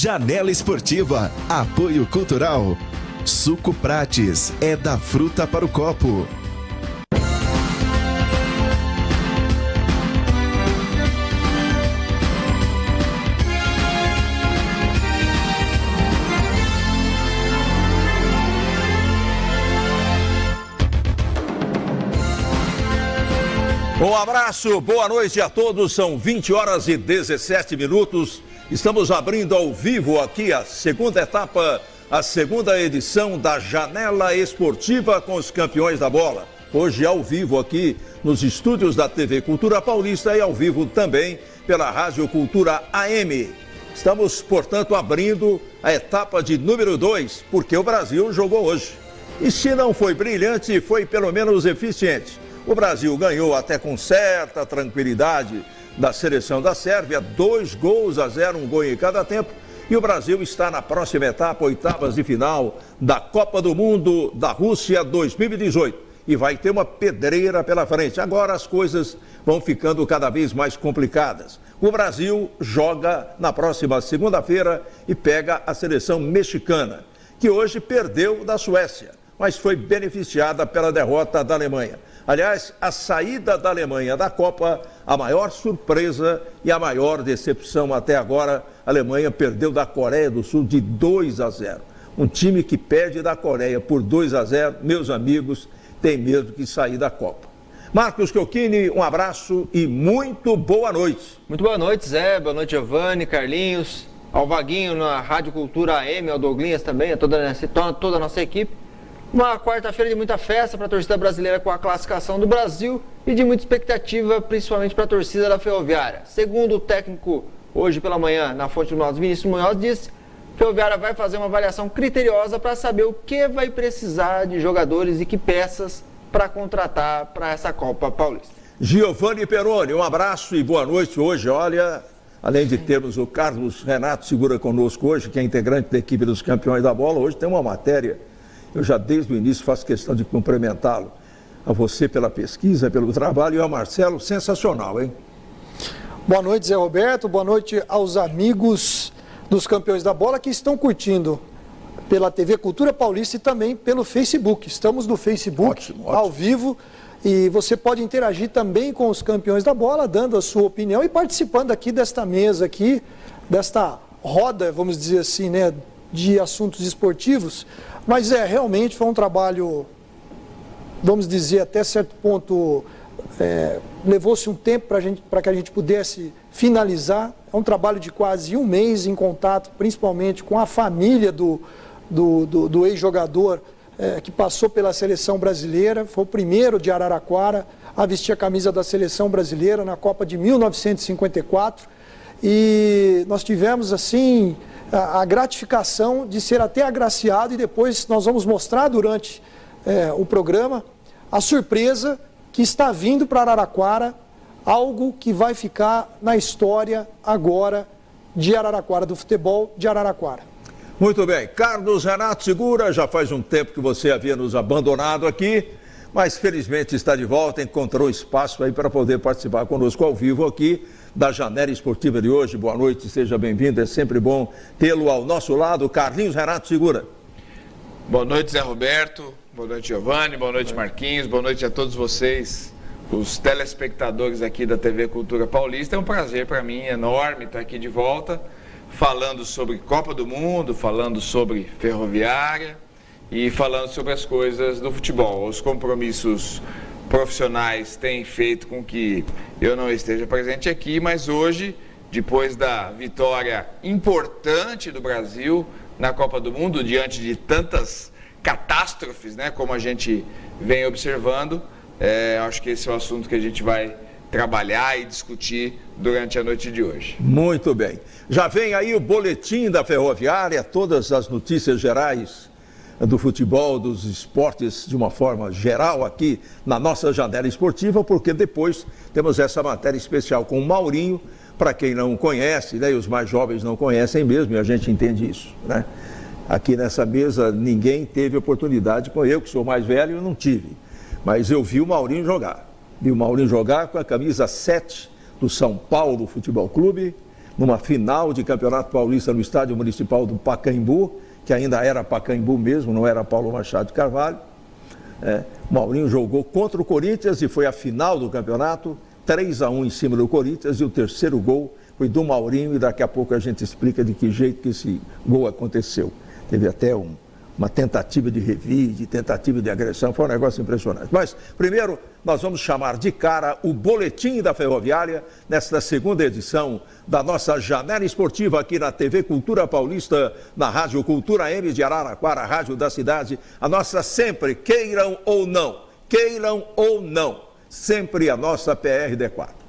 Janela Esportiva, apoio cultural. Suco Prates, é da fruta para o copo. Um abraço, boa noite a todos, são 20 horas e 17 minutos. Estamos abrindo ao vivo aqui a segunda etapa, a segunda edição da Janela Esportiva com os campeões da bola. Hoje ao vivo aqui nos estúdios da TV Cultura Paulista e ao vivo também pela Rádio Cultura AM. Estamos, portanto, abrindo a etapa de número 2, porque o Brasil jogou hoje. E se não foi brilhante, foi pelo menos eficiente. O Brasil ganhou até com certa tranquilidade da seleção da Sérvia, 2-0, um gol em cada tempo. E o Brasil está na próxima etapa, oitavas de final da Copa do Mundo da Rússia 2018. E vai ter uma pedreira pela frente. Agora as coisas vão ficando cada vez mais complicadas. O Brasil joga na próxima segunda-feira e pega a seleção mexicana, que hoje perdeu da Suécia, mas foi beneficiada pela derrota da Alemanha. Aliás, a saída da Alemanha da Copa, a maior surpresa e a maior decepção até agora, a Alemanha perdeu da Coreia do Sul de 2-0. Um time que perde da Coreia por 2-0, meus amigos, tem mesmo que sair da Copa. Marcos Chiochini, um abraço e muito boa noite. Muito boa noite, Zé, boa noite, Giovanni, Carlinhos, ao Vaguinho na Rádio Cultura AM, ao Douglinhas também, a toda a nossa equipe. Uma quarta-feira de muita festa para a torcida brasileira com a classificação do Brasil e de muita expectativa, principalmente para a torcida da Ferroviária. Segundo o técnico, hoje pela manhã, na Fonte do Norte, Vinícius Munhoz, disse que a Ferroviária vai fazer uma avaliação criteriosa para saber o que vai precisar de jogadores e que peças para contratar para essa Copa Paulista. Giovanni Peroni, um abraço e boa noite. Hoje, olha, além de termos o Carlos Renato Segura conosco hoje, que é integrante da equipe dos campeões da bola, hoje tem uma matéria. Eu já desde o início faço questão de cumprimentá-lo, a você pela pesquisa, pelo trabalho, e ao Marcelo, sensacional, hein? Boa noite, Zé Roberto, boa noite aos amigos dos campeões da bola que estão curtindo pela TV Cultura Paulista e também pelo Facebook. Estamos no Facebook, ótimo. Ao vivo, e você pode interagir também com os campeões da bola, dando a sua opinião e participando aqui desta mesa aqui, desta roda, vamos dizer assim, né, de assuntos esportivos. Mas realmente foi um trabalho, vamos dizer, até certo ponto, levou-se um tempo para que a gente pudesse finalizar. É um trabalho de quase um mês em contato, principalmente com a família do ex-jogador que passou pela seleção brasileira. Foi o primeiro de Araraquara a vestir a camisa da seleção brasileira na Copa de 1954. E nós tivemos, assim, a gratificação de ser até agraciado, e depois nós vamos mostrar durante o programa a surpresa que está vindo para Araraquara, algo que vai ficar na história agora de Araraquara, do futebol de Araraquara. Muito bem, Carlos Renato Segura, já faz um tempo que você havia nos abandonado aqui, mas felizmente está de volta, encontrou espaço aí para poder participar conosco ao vivo aqui da Janela Esportiva de hoje. Boa noite, seja bem-vindo, é sempre bom tê-lo ao nosso lado. Carlinhos Renato Segura. Boa noite, Zé Roberto, boa noite, Giovanni, boa noite, Marquinhos, boa noite a todos vocês, os telespectadores aqui da TV Cultura Paulista. É um prazer para mim enorme estar aqui de volta, falando sobre Copa do Mundo, falando sobre Ferroviária e falando sobre as coisas do futebol. Os compromissos profissionais têm feito com que eu não esteja presente aqui, mas hoje, depois da vitória importante do Brasil na Copa do Mundo, diante de tantas catástrofes, né, como a gente vem observando, acho que esse é o assunto que a gente vai trabalhar e discutir durante a noite de hoje. Muito bem. Já vem aí o boletim da Ferroviária, todas as notícias gerais do futebol, dos esportes de uma forma geral aqui na nossa Janela Esportiva, porque depois temos essa matéria especial com o Maurinho, para quem não conhece, né, e os mais jovens não conhecem mesmo, e a gente entende isso, né? Aqui nessa mesa ninguém teve oportunidade, com eu que sou mais velho, eu não tive, mas eu vi o Maurinho jogar. Vi o Maurinho jogar com a camisa 7 do São Paulo Futebol Clube, numa final de Campeonato Paulista no Estádio Municipal do Pacaembu, que ainda era Pacaembu mesmo, não era Paulo Machado de Carvalho. O Maurinho jogou contra o Corinthians e foi a final do campeonato, 3-1 em cima do Corinthians, e o terceiro gol foi do Maurinho, e daqui a pouco a gente explica de que jeito que esse gol aconteceu. Teve até uma tentativa de revide, tentativa de agressão, foi um negócio impressionante. Mas, primeiro, nós vamos chamar de cara o Boletim da Ferroviária, nesta segunda edição da nossa janela esportiva aqui na TV Cultura Paulista, na Rádio Cultura M de Araraquara, a rádio da cidade, a nossa sempre, queiram ou não, sempre a nossa PRD4.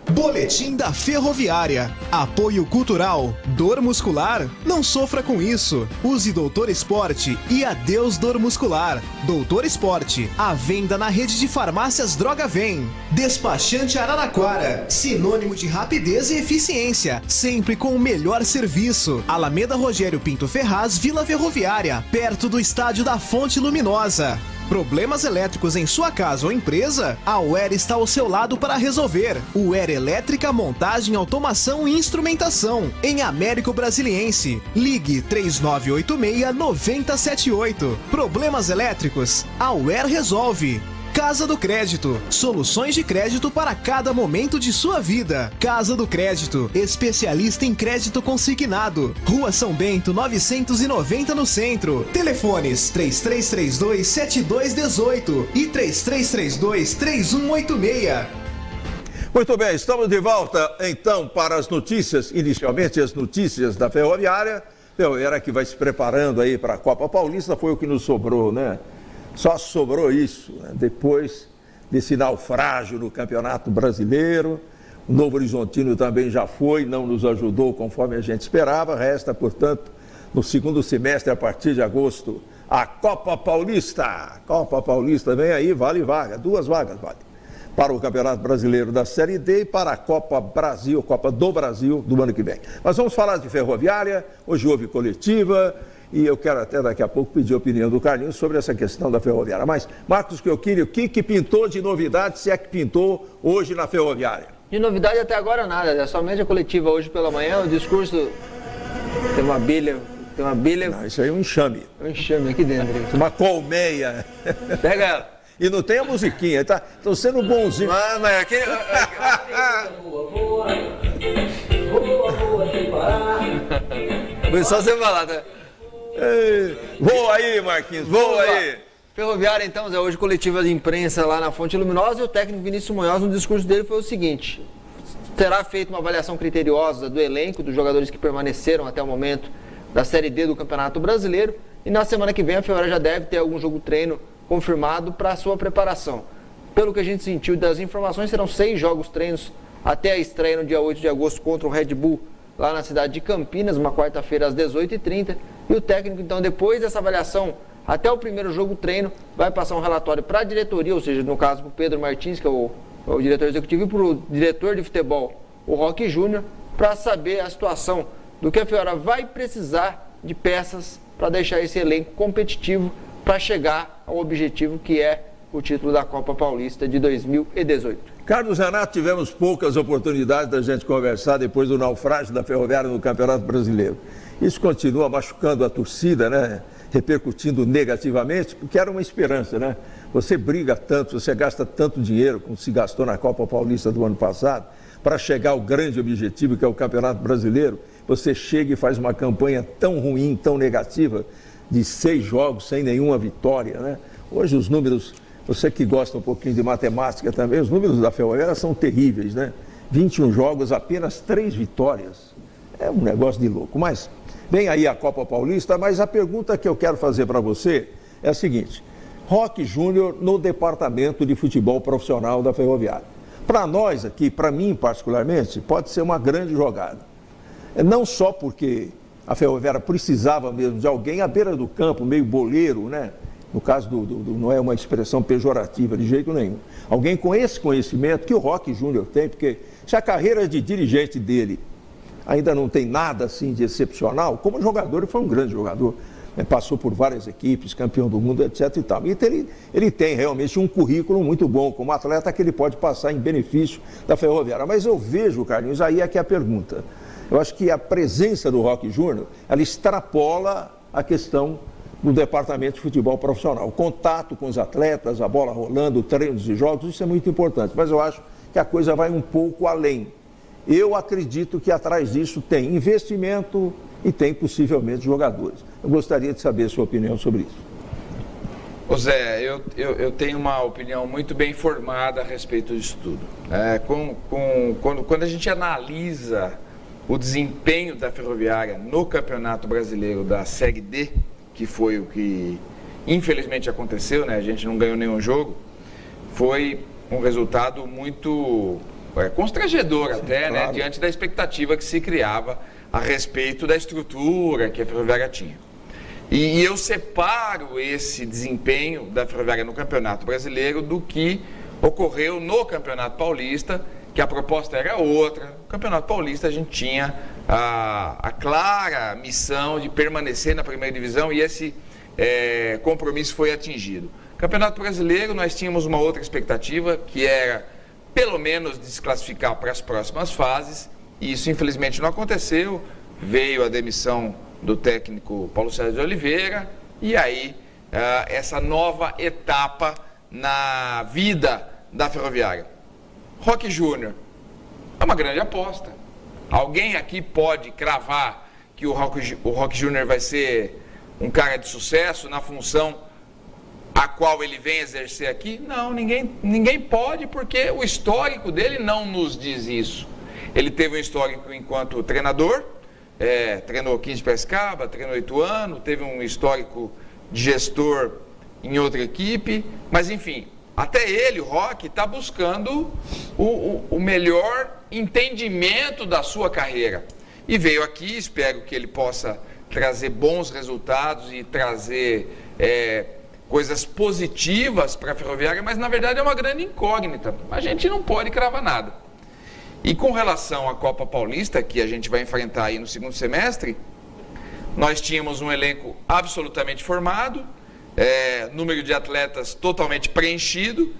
Boletim da Ferroviária. Apoio cultural. Dor muscular? Não sofra com isso. Use Doutor Esporte e adeus dor muscular. Doutor Esporte. À venda na rede de farmácias Droga Vem. Despachante Araraquara. Sinônimo de rapidez e eficiência. Sempre com o melhor serviço. Alameda Rogério Pinto Ferraz, Vila Ferroviária. Perto do estádio da Fonte Luminosa. Problemas elétricos em sua casa ou empresa? A UER está ao seu lado para resolver. UER Elétrica, Montagem, Automação e Instrumentação. Em Américo Brasiliense. Ligue 3986-9078. Problemas elétricos? A UER resolve. Casa do Crédito. Soluções de crédito para cada momento de sua vida. Casa do Crédito. Especialista em crédito consignado. Rua São Bento, 990 no centro. Telefones 3332-7218 e 3332-3186. Muito bem, estamos de volta então para as notícias, inicialmente as notícias da Ferroviária. Ferroviária que vai se preparando aí para a Copa Paulista, foi o que nos sobrou, né? Só sobrou isso, né? Depois desse naufrágio no Campeonato Brasileiro. O Novo Horizontino também já foi, não nos ajudou conforme a gente esperava. Resta, portanto, no segundo semestre, a partir de agosto, a Copa Paulista. A Copa Paulista vem aí, vale vaga, 2 vagas vale. Para o Campeonato Brasileiro da Série D e para a Copa Brasil, Copa do Brasil do ano que vem. Mas vamos falar de Ferroviária, hoje houve coletiva. E eu quero até daqui a pouco pedir a opinião do Carlinhos sobre essa questão da Ferroviária. Mas, Marcos Chiochini, o que pintou de novidade, se é que pintou hoje na Ferroviária? De novidade até agora nada, é somente a coletiva hoje pela manhã, o discurso tem uma bilha. Não, isso aí é um enxame. É um enxame aqui dentro. Uma colmeia. Pega ela. E não tem a musiquinha, tá? Estão sendo bonzinhos. Mas aqui... Boa, sem parar. Foi só você falar, tá? Voa aí, Marquinhos, voa aí. Ferroviária, então, Zé, hoje coletiva de imprensa lá na Fonte Luminosa, e o técnico Vinícius Munhoz, no discurso dele, foi o seguinte: será feita uma avaliação criteriosa do elenco, dos jogadores que permaneceram até o momento da Série D do Campeonato Brasileiro, e na semana que vem a Ferroviária já deve ter algum jogo-treino confirmado para a sua preparação. Pelo que a gente sentiu das informações, serão 6 jogos-treinos até a estreia no dia 8 de agosto contra o Red Bull, lá na cidade de Campinas, uma quarta-feira às 18h30, e o técnico, então, depois dessa avaliação, até o primeiro jogo-treino, vai passar um relatório para a diretoria, ou seja, no caso, para o Pedro Martins, que é o diretor executivo, e para o diretor de futebol, o Roque Júnior, para saber a situação do que a Ferroviária vai precisar de peças para deixar esse elenco competitivo para chegar ao objetivo que é o título da Copa Paulista de 2018. Carlos Renato, tivemos poucas oportunidades da gente conversar depois do naufrágio da Ferroviária no Campeonato Brasileiro. Isso continua machucando a torcida, né? Repercutindo negativamente, porque era uma esperança, né? Você briga tanto, você gasta tanto dinheiro, como se gastou na Copa Paulista do ano passado, para chegar ao grande objetivo que é o Campeonato Brasileiro. Você chega e faz uma campanha tão ruim, tão negativa, de 6 jogos sem nenhuma vitória, né? Hoje os números... Você que gosta um pouquinho de matemática também, os números da Ferroviária são terríveis, né? 21 jogos, apenas 3 vitórias. É um negócio de louco. Mas vem aí a Copa Paulista, mas a pergunta que eu quero fazer para você é a seguinte: Roque Júnior no departamento de futebol profissional da Ferroviária. Para nós aqui, para mim particularmente, pode ser uma grande jogada. Não só porque a Ferroviária precisava mesmo de alguém à beira do campo, meio boleiro, né? No caso não é uma expressão pejorativa de jeito nenhum. Alguém com esse conhecimento que o Roque Júnior tem, porque se a carreira de dirigente dele ainda não tem nada assim de excepcional, como jogador ele foi um grande jogador, né? Passou por várias equipes, campeão do mundo, etc. e tal. E ele tem realmente um currículo muito bom como atleta que ele pode passar em benefício da Ferroviária. Mas eu vejo, Carlinhos, aí é que é a pergunta. Eu acho que a presença do Roque Júnior, ela extrapola a questão do departamento de futebol profissional. O contato com os atletas, a bola rolando, treinos e jogos, isso é muito importante. Mas eu acho que a coisa vai um pouco além. Eu acredito que atrás disso tem investimento e tem possivelmente jogadores. Eu gostaria de saber a sua opinião sobre isso. Ô Zé, eu tenho uma opinião muito bem formada a respeito disso tudo. Quando a gente analisa o desempenho da Ferroviária no Campeonato Brasileiro da Série D, que foi o que infelizmente aconteceu, né? A gente não ganhou nenhum jogo, foi um resultado muito constrangedor. Sim, até, claro, né? Diante da expectativa que se criava a respeito da estrutura que a Ferroviária tinha. E eu separo esse desempenho da Ferroviária no Campeonato Brasileiro do que ocorreu no Campeonato Paulista, que a proposta era outra. No Campeonato Paulista a gente tinha a clara missão de permanecer na primeira divisão e esse compromisso foi atingido. No Campeonato Brasileiro nós tínhamos uma outra expectativa, que era pelo menos desclassificar para as próximas fases, e isso infelizmente não aconteceu. Veio a demissão do técnico Paulo César de Oliveira, e aí essa nova etapa na vida da Ferroviária. Roque Júnior é uma grande aposta. Alguém aqui pode cravar que o Roque Júnior vai ser um cara de sucesso na função a qual ele vem exercer aqui? Não, ninguém pode, porque o histórico dele não nos diz isso. Ele teve um histórico enquanto treinador, treinou 15 de Piracicaba, treinou Ituano, teve um histórico de gestor em outra equipe, mas enfim, até ele, o Roque, está buscando o melhor entendimento da sua carreira. E veio aqui, espero que ele possa trazer bons resultados e trazer coisas positivas para a Ferroviária, mas na verdade é uma grande incógnita. A gente não pode cravar nada. E com relação à Copa Paulista, que a gente vai enfrentar aí no segundo semestre, nós tínhamos um elenco absolutamente formado, número de atletas totalmente preenchido,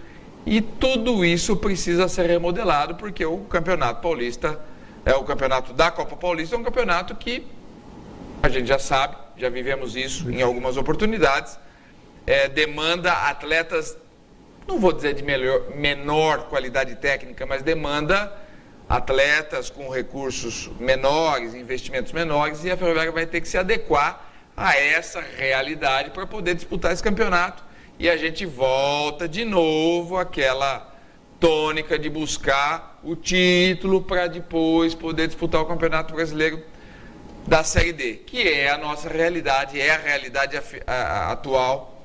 e tudo isso precisa ser remodelado, porque o Campeonato Paulista, o campeonato da Copa Paulista é um campeonato que a gente já sabe, já vivemos isso em algumas oportunidades, demanda atletas, não vou dizer de menor qualidade técnica, mas demanda atletas com recursos menores, investimentos menores, e a Ferroviária vai ter que se adequar a essa realidade para poder disputar esse campeonato. E a gente volta de novo àquela tônica de buscar o título para depois poder disputar o Campeonato Brasileiro da Série D, que é a nossa realidade, é a realidade atual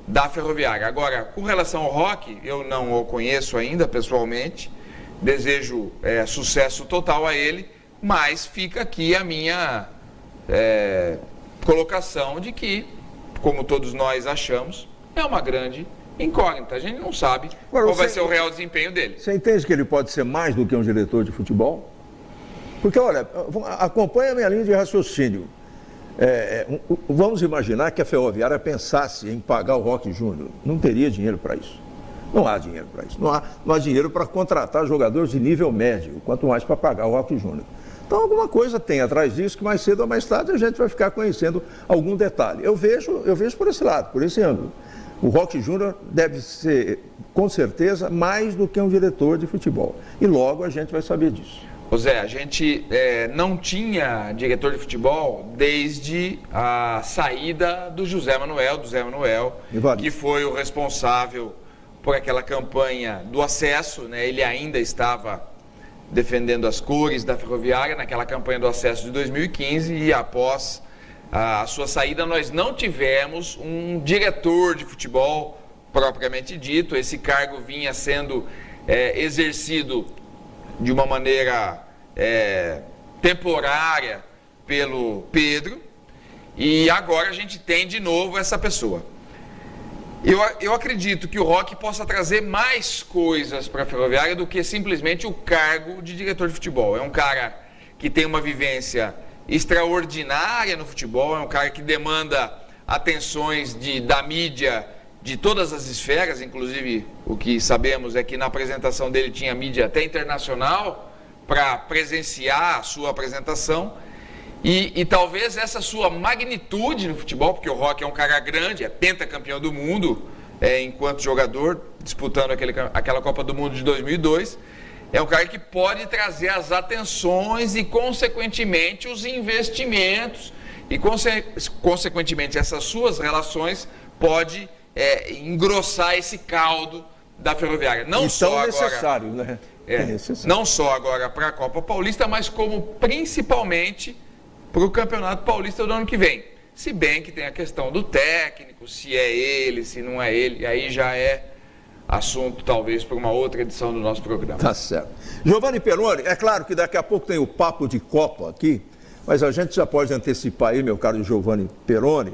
da Ferroviária. Agora, com relação ao Roque, eu não o conheço ainda pessoalmente, desejo sucesso total a ele, mas fica aqui a minha colocação de que, como todos nós achamos, é uma grande incógnita. A gente não sabe qual vai ser o real desempenho dele. Você entende que ele pode ser mais do que um diretor de futebol? Porque, olha, acompanha a minha linha de raciocínio. Vamos imaginar que a Ferroviária pensasse em pagar o Roque Júnior. Não teria dinheiro para isso. Não há dinheiro para isso. Não há dinheiro para contratar jogadores de nível médio, quanto mais para pagar o Roque Júnior. Então, alguma coisa tem atrás disso que mais cedo ou mais tarde a gente vai ficar conhecendo algum detalhe. Eu vejo por esse lado, por esse ângulo. O Roque Júnior deve ser, com certeza, mais do que um diretor de futebol. E logo a gente vai saber disso. Ô Zé, a gente não tinha diretor de futebol desde a saída do José Manuel, que foi o responsável por aquela campanha do acesso, né? Ele ainda estava defendendo as cores da Ferroviária naquela campanha do acesso de 2015, e após a sua saída nós não tivemos um diretor de futebol propriamente dito. Esse cargo vinha sendo exercido de uma maneira temporária pelo Pedro, e agora a gente tem de novo essa pessoa. Eu acredito que o Roque possa trazer mais coisas para a Ferroviária do que simplesmente o cargo de diretor de futebol. É um cara que tem uma vivência extraordinária no futebol, é um cara que demanda atenções da mídia de todas as esferas, inclusive o que sabemos é que na apresentação dele tinha mídia até internacional para presenciar a sua apresentação. E talvez essa sua magnitude no futebol, porque o Roque é um cara grande, é pentacampeão do mundo, enquanto jogador, disputando aquela Copa do Mundo de 2002, é um cara que pode trazer as atenções e, consequentemente, os investimentos e, consequentemente, essas suas relações pode engrossar esse caldo da Ferroviária. Não só necessário, né? Não só agora para a Copa Paulista, mas como principalmente para o Campeonato Paulista do ano que vem. Se bem que tem a questão do técnico, se é ele, se não é ele, aí já é assunto talvez para uma outra edição do nosso programa. Tá certo. Giovanni Peroni, é claro que daqui a pouco tem o papo de Copa aqui, mas a gente já pode antecipar aí, meu caro Giovanni Peroni,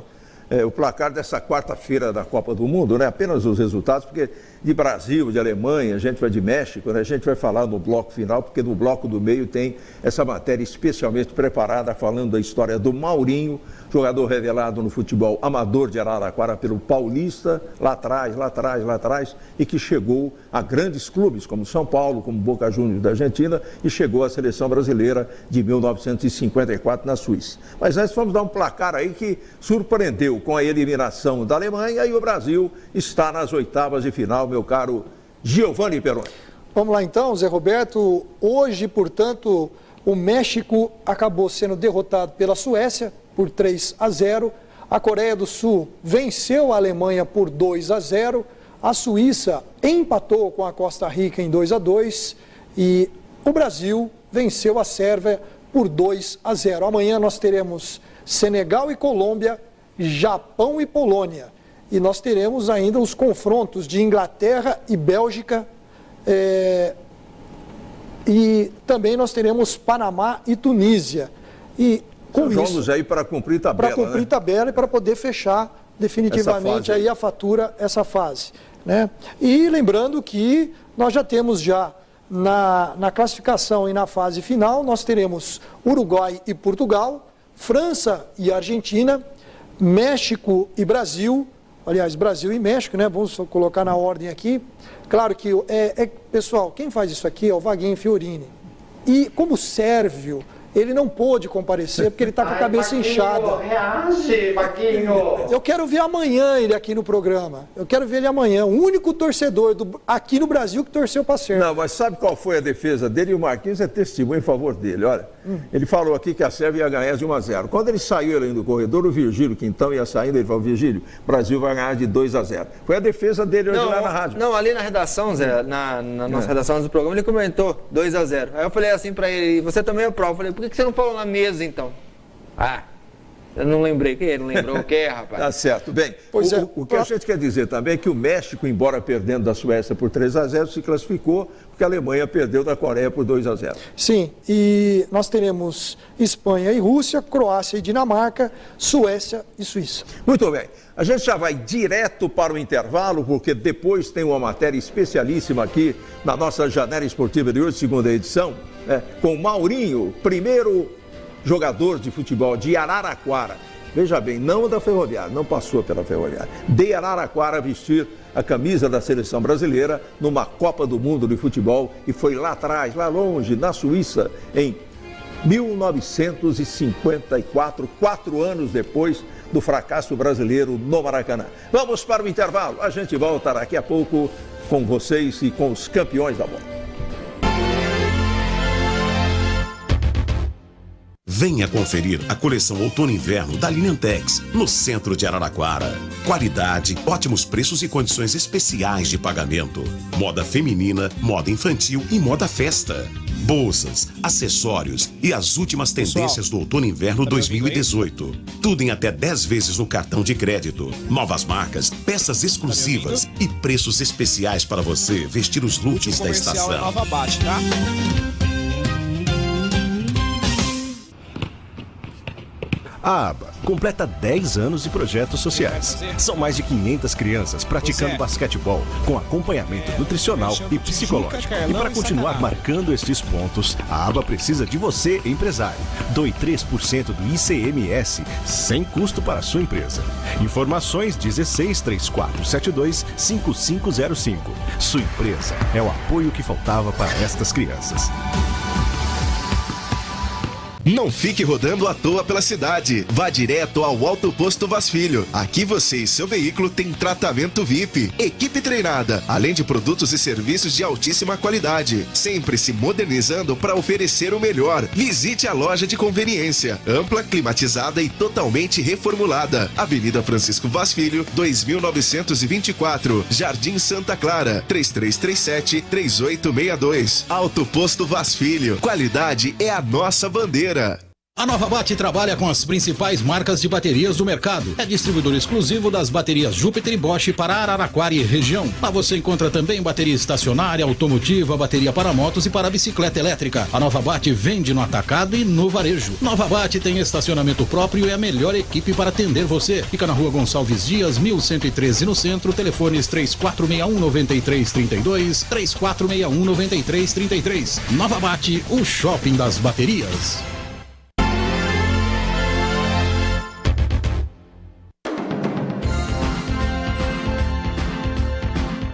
o placar dessa quarta-feira da Copa do Mundo, né? Apenas os resultados, porque de Brasil, de Alemanha, a gente vai de México, né? A gente vai falar no bloco final, porque no bloco do meio tem essa matéria especialmente preparada, falando da história do Maurinho, jogador revelado no futebol amador de Araraquara pelo Paulista, lá atrás, e que chegou a grandes clubes, como São Paulo, como Boca Juniors da Argentina, e chegou à seleção brasileira de 1954 na Suíça. Mas antes vamos dar um placar aí que surpreendeu com a eliminação da Alemanha, e o Brasil está nas oitavas de final, meu caro Giovanni Peroni. Vamos lá então, Zé Roberto. Hoje, portanto, o México acabou sendo derrotado pela Suécia por 3-0. A Coreia do Sul venceu a Alemanha por 2-0. A Suíça empatou com a Costa Rica em 2-2. E o Brasil venceu a Sérvia por 2-0. Amanhã nós teremos Senegal e Colômbia, Japão e Polônia. E nós teremos ainda os confrontos de Inglaterra e Bélgica. E também nós teremos Panamá e Tunísia. E com jogos isso, aí para cumprir tabela. Para cumprir tabela e para poder fechar definitivamente aí a fatura, essa fase, né? E lembrando que nós já temos na classificação e na fase final, nós teremos Uruguai e Portugal, França e Argentina, México e Brasil, aliás, Brasil e México, né? Vamos colocar na ordem aqui. Claro que, pessoal, quem faz isso aqui é o Vaguinho Fiorini. E como sérvio, ele não pôde comparecer porque ele está com a cabeça inchada. Reage, Vaguinho! Eu quero ver amanhã ele aqui no programa. Eu quero ver ele amanhã. O único torcedor aqui no Brasil que torceu para Sérvia. Não, mas sabe qual foi a defesa dele? E o Marquinhos é testemunho em favor dele. Olha, ele falou aqui que a Sérvia ia ganhar de 1-0. Quando ele saiu ali no corredor, o Virgílio, que então ia saindo, ele falou: Virgílio, o Brasil vai ganhar de 2-0. Foi a defesa dele hoje lá na rádio. Não, ali na redação, Zé, na nossa redação do programa, ele comentou 2-0. Aí eu falei assim para ele: você também é prova. Eu falei: por que você não falou na mesa então? Eu não lembrei. Ele não lembrou o que, rapaz? Tá certo. Bem, o que a gente quer dizer também é que o México, embora perdendo da Suécia por 3-0, se classificou porque a Alemanha perdeu da Coreia por 2-0. Sim, e nós teremos Espanha e Rússia, Croácia e Dinamarca, Suécia e Suíça. Muito bem. A gente já vai direto para o intervalo, porque depois tem uma matéria especialíssima aqui na nossa janela esportiva de hoje, segunda edição, com Maurinho, primeiro jogador de futebol de Araraquara. Veja bem, não da Ferroviária, não passou pela Ferroviária. De Araraquara vestir a camisa da seleção brasileira numa Copa do Mundo de futebol, e foi lá atrás, lá longe, na Suíça, em 1954, 4 anos depois do fracasso brasileiro no Maracanã. Vamos para o intervalo. A gente volta daqui a pouco com vocês e com os campeões da bola. Venha conferir a coleção Outono e Inverno da Liniantex, no centro de Araraquara. Qualidade, ótimos preços e condições especiais de pagamento. Moda feminina, moda infantil e moda festa. Bolsas, acessórios e as últimas tendências do Outono e Inverno 2018. Tudo em até 10 vezes no cartão de crédito. Novas marcas, peças exclusivas e preços especiais para você vestir os looks da estação. Nova Bate, tá? A ABA completa 10 anos de projetos sociais. São mais de 500 crianças praticando basquetebol com acompanhamento nutricional e psicológico. E para continuar marcando estes pontos, a ABA precisa de você, empresário. Doe 3% do ICMS sem custo para a sua empresa. Informações 1634725505. Sua empresa é o apoio que faltava para estas crianças. Não fique rodando à toa pela cidade. Vá direto ao Auto Posto Vaz Filho. Aqui você e seu veículo têm tratamento VIP, equipe treinada, além de produtos e serviços de altíssima qualidade. Sempre se modernizando para oferecer o melhor. Visite a loja de conveniência, ampla, climatizada e totalmente reformulada. Avenida Francisco Vaz Filho, 2924, Jardim Santa Clara, 3337-3862. Auto Posto Vaz Filho. Qualidade é a nossa bandeira. A Nova Bate trabalha com as principais marcas de baterias do mercado. É distribuidor exclusivo das baterias Júpiter e Bosch para Araraquara e região. Lá você encontra também bateria estacionária, automotiva, bateria para motos e para bicicleta elétrica. A Nova Bate vende no atacado e no varejo. Nova Bate tem estacionamento próprio e a melhor equipe para atender você. Fica na Rua Gonçalves Dias, 1113 no centro. Telefones 3461-9332, 3461-9333. Nova Bate, o shopping das baterias.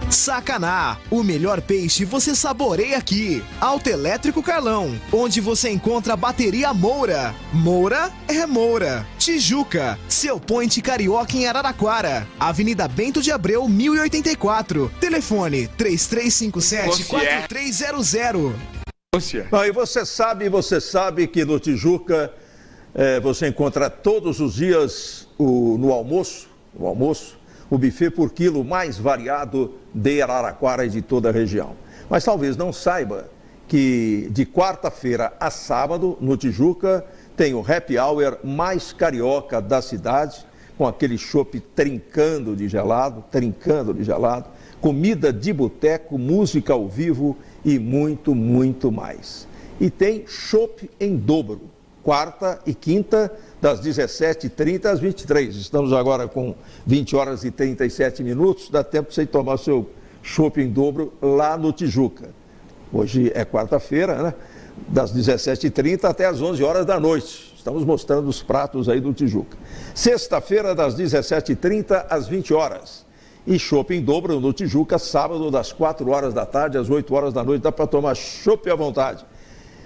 Sacaná, o melhor peixe você saboreia aqui. Autoelétrico Carlão, onde você encontra a bateria Moura. Moura é Moura. Tijuca, seu point carioca em Araraquara. Avenida Bento de Abreu, 1084. Telefone 3357-4300. E você sabe que no Tijuca você encontra todos os dias no almoço, o buffet por quilo mais variado de Araraquara e de toda a região. Mas talvez não saiba que de quarta-feira a sábado, no Tijuca, tem o happy hour mais carioca da cidade, com aquele chopp trincando de gelado, comida de boteco, música ao vivo e muito, muito mais. E tem chopp em dobro, quarta e quinta, das 17h30 às 23h. Estamos agora com 20 horas e 37 minutos, dá tempo de você tomar seu chopp em dobro lá no Tijuca. Hoje é quarta-feira, né? Das 17h30 até às 11 horas da noite. Estamos mostrando os pratos aí do Tijuca. Sexta-feira, das 17h30 às 20 horas. E chopp em dobro no Tijuca, sábado, das 4 horas da tarde às 8 horas da noite. Dá para tomar chopp à vontade.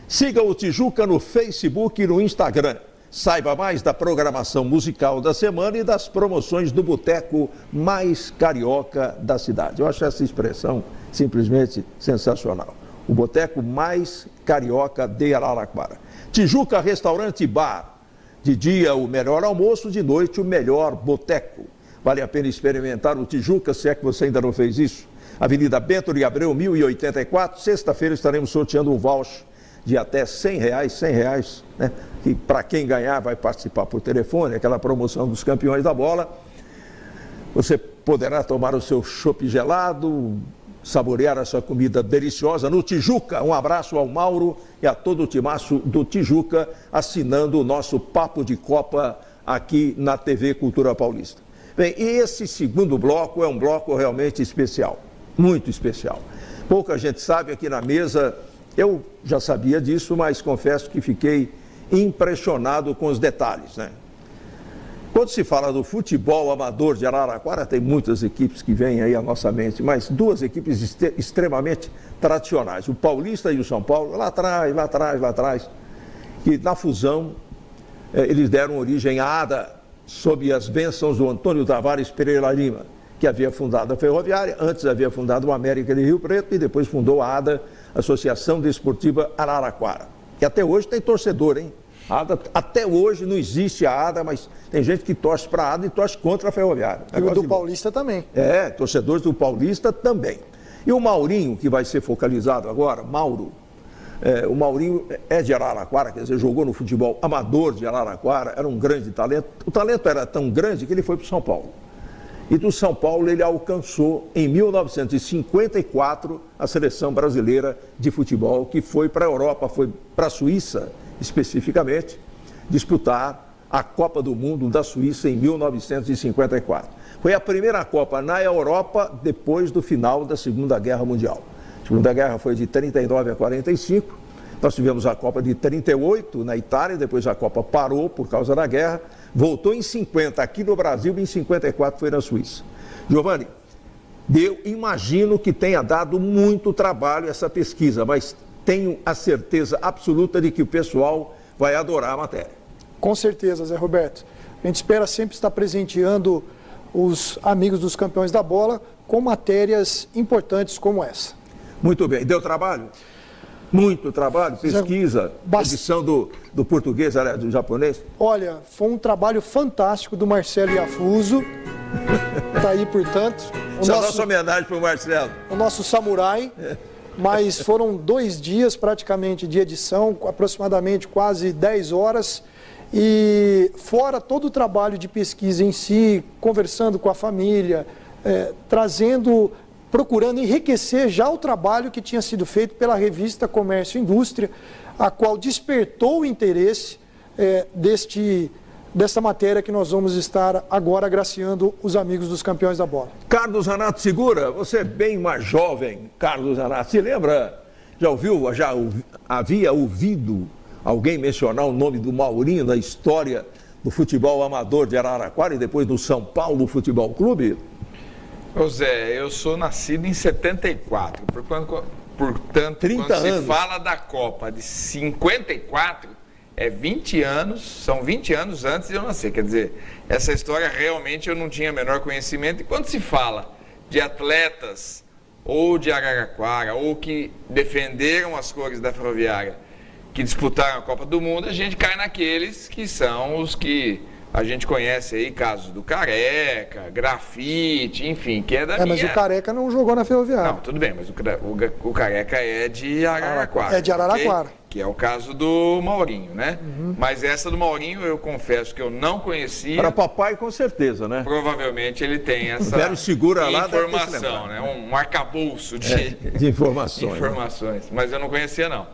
Siga o Tijuca no Facebook e no Instagram. Saiba mais da programação musical da semana e das promoções do boteco mais carioca da cidade. Eu acho essa expressão simplesmente sensacional. O boteco mais carioca de Araraquara. Tijuca Restaurante e Bar. De dia, o melhor almoço, de noite, o melhor boteco. Vale a pena experimentar o Tijuca, se é que você ainda não fez isso. Avenida Bento de Abreu, 1084. Sexta-feira estaremos sorteando um voucher de até R$100, né? Que para quem ganhar vai participar por telefone, aquela promoção dos campeões da bola. Você poderá tomar o seu chopp gelado, saborear a sua comida deliciosa no Tijuca. Um abraço ao Mauro e a todo o timaço do Tijuca, assinando o nosso Papo de Copa aqui na TV Cultura Paulista. Bem, e esse segundo bloco é um bloco realmente especial, muito especial. Pouca gente sabe aqui na mesa. Eu já sabia disso, mas confesso que fiquei impressionado com os detalhes, né? Quando se fala do futebol amador de Araraquara, tem muitas equipes que vêm aí à nossa mente, mas duas equipes extremamente tradicionais, o Paulista e o São Paulo, lá atrás, que na fusão eles deram origem à ADA, sob as bênçãos do Antônio Tavares Pereira Lima, que havia fundado a Ferroviária, antes havia fundado o América de Rio Preto e depois fundou a ADA, Associação Desportiva Araraquara, que até hoje tem torcedor, hein? Até hoje não existe a ADA, mas tem gente que torce para a ADA e torce contra a Ferroviária. E o do Paulista também. Torcedores do Paulista também. E o Maurinho, que vai ser focalizado agora, o Maurinho é de Araraquara, quer dizer, jogou no futebol amador de Araraquara, era um grande talento. O talento era tão grande que ele foi para o São Paulo. E do São Paulo ele alcançou, em 1954, a seleção brasileira de futebol, que foi para a Europa, foi para a Suíça, especificamente, disputar a Copa do Mundo da Suíça em 1954. Foi a primeira Copa na Europa depois do final da Segunda Guerra Mundial. A Segunda Guerra foi de 39 a 45, nós tivemos a Copa de 38 na Itália, depois a Copa parou por causa da guerra, voltou em 50 aqui no Brasil e em 54 foi na Suíça. Giovanni, eu imagino que tenha dado muito trabalho essa pesquisa, mas tenho a certeza absoluta de que o pessoal vai adorar a matéria. Com certeza, Zé Roberto. A gente espera sempre estar presenteando os amigos dos campeões da bola com matérias importantes como essa. Muito bem. Deu trabalho? Muito trabalho, pesquisa, edição do português, aliás, do japonês? Olha, foi um trabalho fantástico do Marcelo Iafuso. Está aí, portanto. Nossa homenagem para o Marcelo. O nosso samurai. Mas foram 2 dias praticamente de edição, aproximadamente quase 10 horas. E fora todo o trabalho de pesquisa em si, conversando com a família, procurando enriquecer já o trabalho que tinha sido feito pela revista Comércio e Indústria, a qual despertou o interesse dessa matéria que nós vamos estar agora agraciando os amigos dos campeões da bola. Carlos Zanato Segura, você é bem mais jovem, Carlos Zanato, se lembra, já havia ouvido alguém mencionar o nome do Maurinho na história do futebol amador de Araraquara e depois do São Paulo Futebol Clube? Ô Zé, eu sou nascido em 74, portanto, quando se fala da Copa de 54, é 20 anos, são 20 anos antes de eu nascer. Quer dizer, essa história realmente eu não tinha o menor conhecimento. E quando se fala de atletas ou de Araraquara, ou que defenderam as cores da Ferroviária, que disputaram a Copa do Mundo, a gente cai naqueles que são os que a gente conhece aí, casos do Careca, Grafite, enfim, que é da minha... Mas o Careca não jogou na Ferroviária. Não, tudo bem, mas o Careca é de Araraquara. É de Araraquara. Okay? Que é o caso do Maurinho, né? Mas essa do Maurinho, eu confesso que eu não conhecia. Para papai, com certeza, né? Provavelmente ele tem essa informação, né? Um arcabouço de informações. Mas eu não conhecia, não.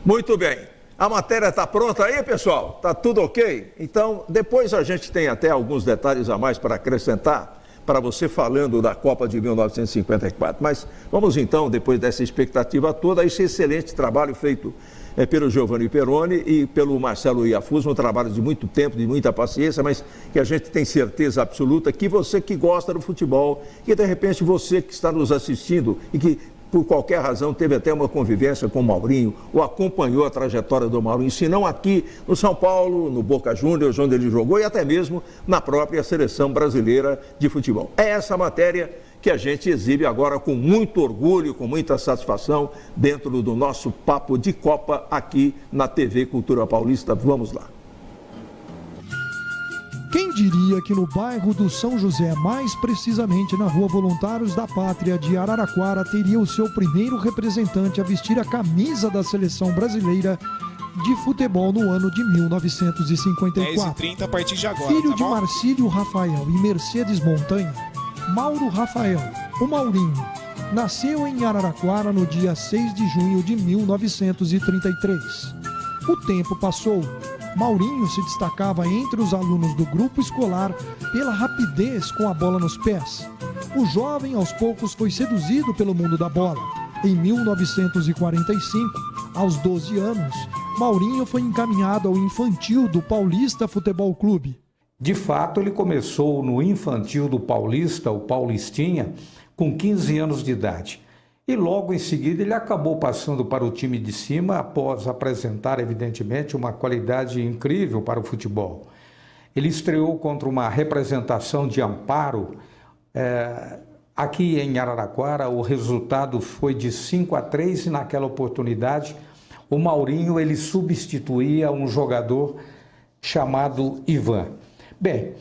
Muito bem. A matéria está pronta aí, pessoal? Está tudo ok? Então, depois a gente tem até alguns detalhes a mais para acrescentar para você falando da Copa de 1954. Mas vamos então, depois dessa expectativa toda, a esse excelente trabalho feito pelo Giovanni Peroni e pelo Marcelo Iafuso, um trabalho de muito tempo, de muita paciência, mas que a gente tem certeza absoluta que você que gosta do futebol, que de repente você que está nos assistindo e que por qualquer razão teve até uma convivência com o Maurinho, ou acompanhou a trajetória do Maurinho, se não aqui no São Paulo, no Boca Juniors, onde ele jogou, e até mesmo na própria seleção brasileira de futebol. É essa matéria que a gente exibe agora com muito orgulho, com muita satisfação, dentro do nosso Papo de Copa aqui na TV Cultura Paulista. Vamos lá. Quem diria que no bairro do São José, mais precisamente na Rua Voluntários da Pátria de Araraquara, teria o seu primeiro representante a vestir a camisa da seleção brasileira de futebol no ano de 1954. 10h30 a partir de agora, Filho tá de bom? Marcílio Rafael e Mercedes Montanha, Mauro Rafael, o Maurinho, nasceu em Araraquara no dia 6 de junho de 1933. O tempo passou. Maurinho se destacava entre os alunos do grupo escolar pela rapidez com a bola nos pés. O jovem, aos poucos, foi seduzido pelo mundo da bola. Em 1945, aos 12 anos, Maurinho foi encaminhado ao infantil do Paulista Futebol Clube. De fato, ele começou no infantil do Paulista, o Paulistinha, com 15 anos de idade. E logo em seguida ele acabou passando para o time de cima após apresentar, evidentemente, uma qualidade incrível para o futebol. Ele estreou contra uma representação de Amparo. Aqui em Araraquara, o resultado foi de 5-3 e naquela oportunidade o Maurinho ele substituía um jogador chamado Ivan. Bem,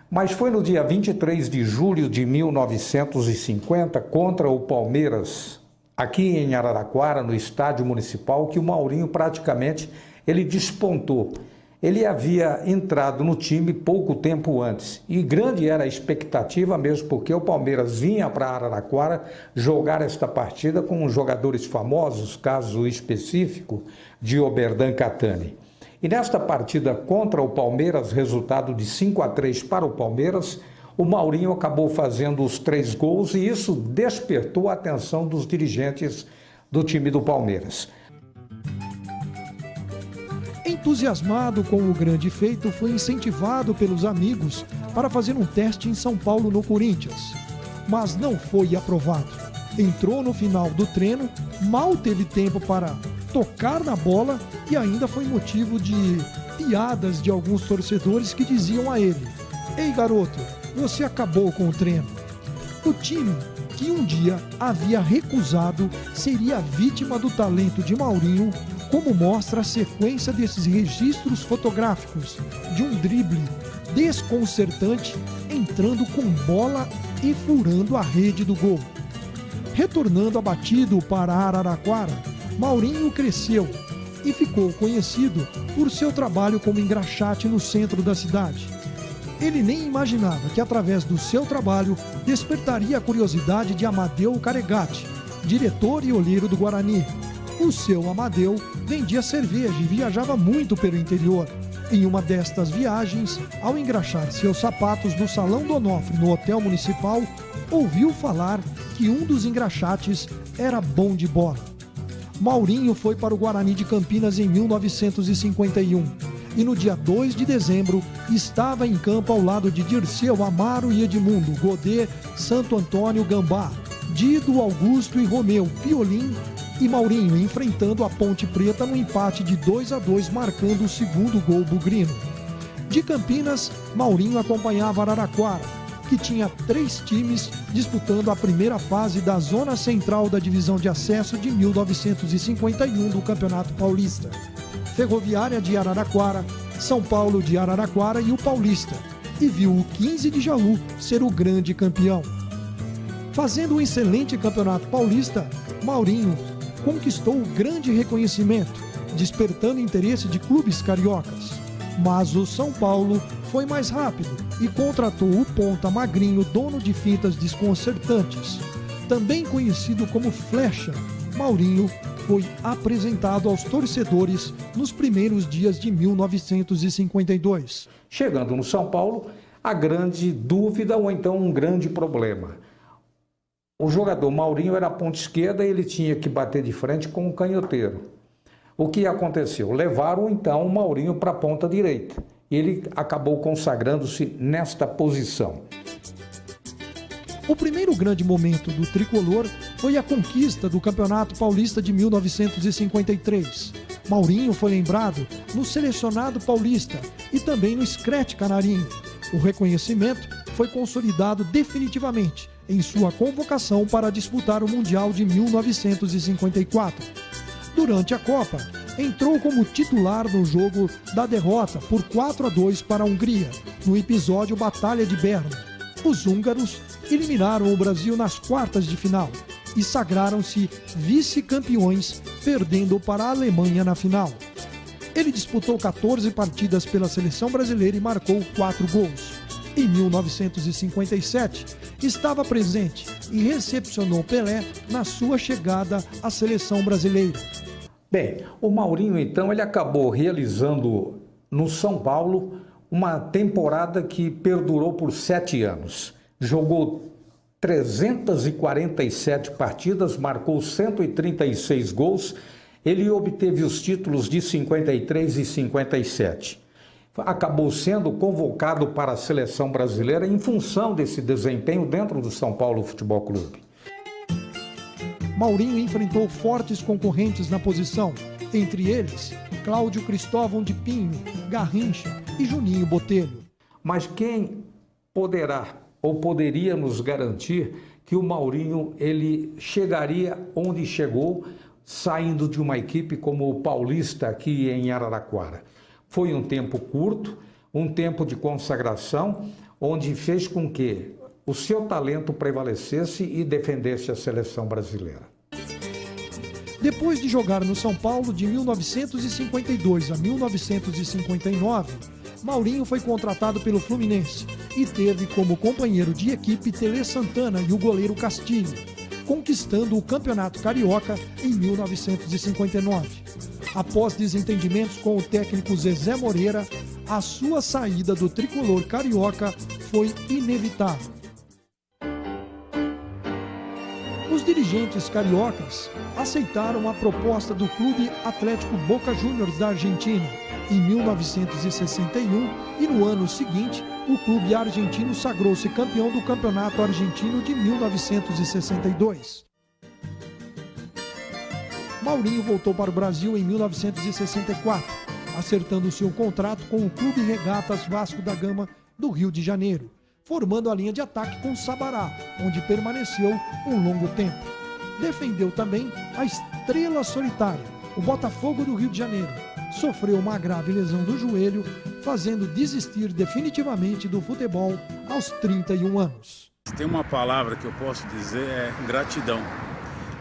mas foi no dia 23 de julho de 1950, contra o Palmeiras, aqui em Araraquara, no estádio municipal, que o Maurinho praticamente ele despontou. Ele havia entrado no time pouco tempo antes e grande era a expectativa mesmo, porque o Palmeiras vinha para Araraquara jogar esta partida com jogadores famosos, caso específico de Oberdan Catani. E nesta partida contra o Palmeiras, resultado de 5-3 para o Palmeiras, o Maurinho acabou fazendo os 3 gols e isso despertou a atenção dos dirigentes do time do Palmeiras. Entusiasmado com o grande feito, foi incentivado pelos amigos para fazer um teste em São Paulo, no Corinthians. Mas não foi aprovado. Entrou no final do treino, mal teve tempo para tocar na bola e ainda foi motivo de piadas de alguns torcedores que diziam a ele: "Ei garoto, você acabou com o treino". O time, que um dia havia recusado, seria vítima do talento de Maurinho, como mostra a sequência desses registros fotográficos de um drible desconcertante entrando com bola e furando a rede do gol. Retornando abatido para Araraquara, Maurinho cresceu e ficou conhecido por seu trabalho como engraxate no centro da cidade. Ele nem imaginava que através do seu trabalho despertaria a curiosidade de Amadeu Caregatti, diretor e olheiro do Guarani. O seu Amadeu vendia cerveja e viajava muito pelo interior. Em uma destas viagens, ao engraxar seus sapatos no Salão do Onofre, no Hotel Municipal, ouviu falar que um dos engraxates era bom de bola. Maurinho foi para o Guarani de Campinas em 1951 e no dia 2 de dezembro estava em campo ao lado de Dirceu, Amaro e Edmundo, Godê, Santo Antônio, Gambá, Dido, Augusto e Romeu, Piolim e Maurinho, enfrentando a Ponte Preta no empate de 2-2, marcando o segundo gol bugrino. De Campinas, Maurinho acompanhava Araraquara, que tinha 3 times disputando a primeira fase da Zona Central da Divisão de Acesso de 1951 do Campeonato Paulista: Ferroviária de Araraquara, São Paulo de Araraquara e o Paulista, e viu o 15 de Jaú ser o grande campeão. Fazendo um excelente campeonato paulista, Maurinho conquistou o grande reconhecimento, despertando interesse de clubes cariocas. Mas o São Paulo foi mais rápido e contratou o ponta Magrinho, dono de fintas desconcertantes. Também conhecido como Flecha, Maurinho foi apresentado aos torcedores nos primeiros dias de 1952. Chegando no São Paulo, a grande dúvida ou então um grande problema. O jogador Maurinho era ponta esquerda e ele tinha que bater de frente com o canhoteiro. O que aconteceu? Levaram então o Maurinho para a ponta direita. Ele acabou consagrando-se nesta posição. O primeiro grande momento do tricolor foi a conquista do Campeonato Paulista de 1953. Maurinho foi lembrado no Selecionado Paulista e também no Screte Canarinho. O reconhecimento foi consolidado definitivamente em sua convocação para disputar o Mundial de 1954. Durante a Copa, entrou como titular no jogo da derrota por 4-2 para a Hungria, no episódio Batalha de Berna. Os húngaros eliminaram o Brasil nas quartas de final e sagraram-se vice-campeões, perdendo para a Alemanha na final. Ele disputou 14 partidas pela seleção brasileira e marcou 4 gols. Em 1957, estava presente e recepcionou Pelé na sua chegada à seleção brasileira. Bem, o Maurinho então ele acabou realizando no São Paulo uma temporada que perdurou por 7 anos. Jogou 347 partidas, marcou 136 gols, ele obteve os títulos de 53 e 57. Acabou sendo convocado para a seleção brasileira em função desse desempenho dentro do São Paulo Futebol Clube. Maurinho enfrentou fortes concorrentes na posição, entre eles Cláudio Cristóvão de Pinho, Garrincha e Juninho Botelho. Mas quem poderá ou poderia nos garantir que o Maurinho ele chegaria onde chegou, saindo de uma equipe como o Paulista aqui em Araraquara? Foi um tempo curto, um tempo de consagração, onde fez com que o seu talento prevalecesse e defendesse a seleção brasileira. Depois de jogar no São Paulo de 1952 a 1959, Maurinho foi contratado pelo Fluminense e teve como companheiro de equipe Tele Santana e o goleiro Castilho, conquistando o Campeonato Carioca em 1959. Após desentendimentos com o técnico Zezé Moreira, a sua saída do tricolor carioca foi inevitável. Os dirigentes cariocas aceitaram a proposta do Clube Atlético Boca Juniors da Argentina em 1961 e no ano seguinte o clube argentino sagrou-se campeão do Campeonato Argentino de 1962. Maurinho voltou para o Brasil em 1964, acertando seu contrato com o Clube Regatas Vasco da Gama do Rio de Janeiro, formando a linha de ataque com Sabará, onde permaneceu um longo tempo. Defendeu também a Estrela Solitária, o Botafogo do Rio de Janeiro. Sofreu uma grave lesão do joelho, fazendo desistir definitivamente do futebol aos 31 anos. Se tem uma palavra que eu posso dizer é gratidão.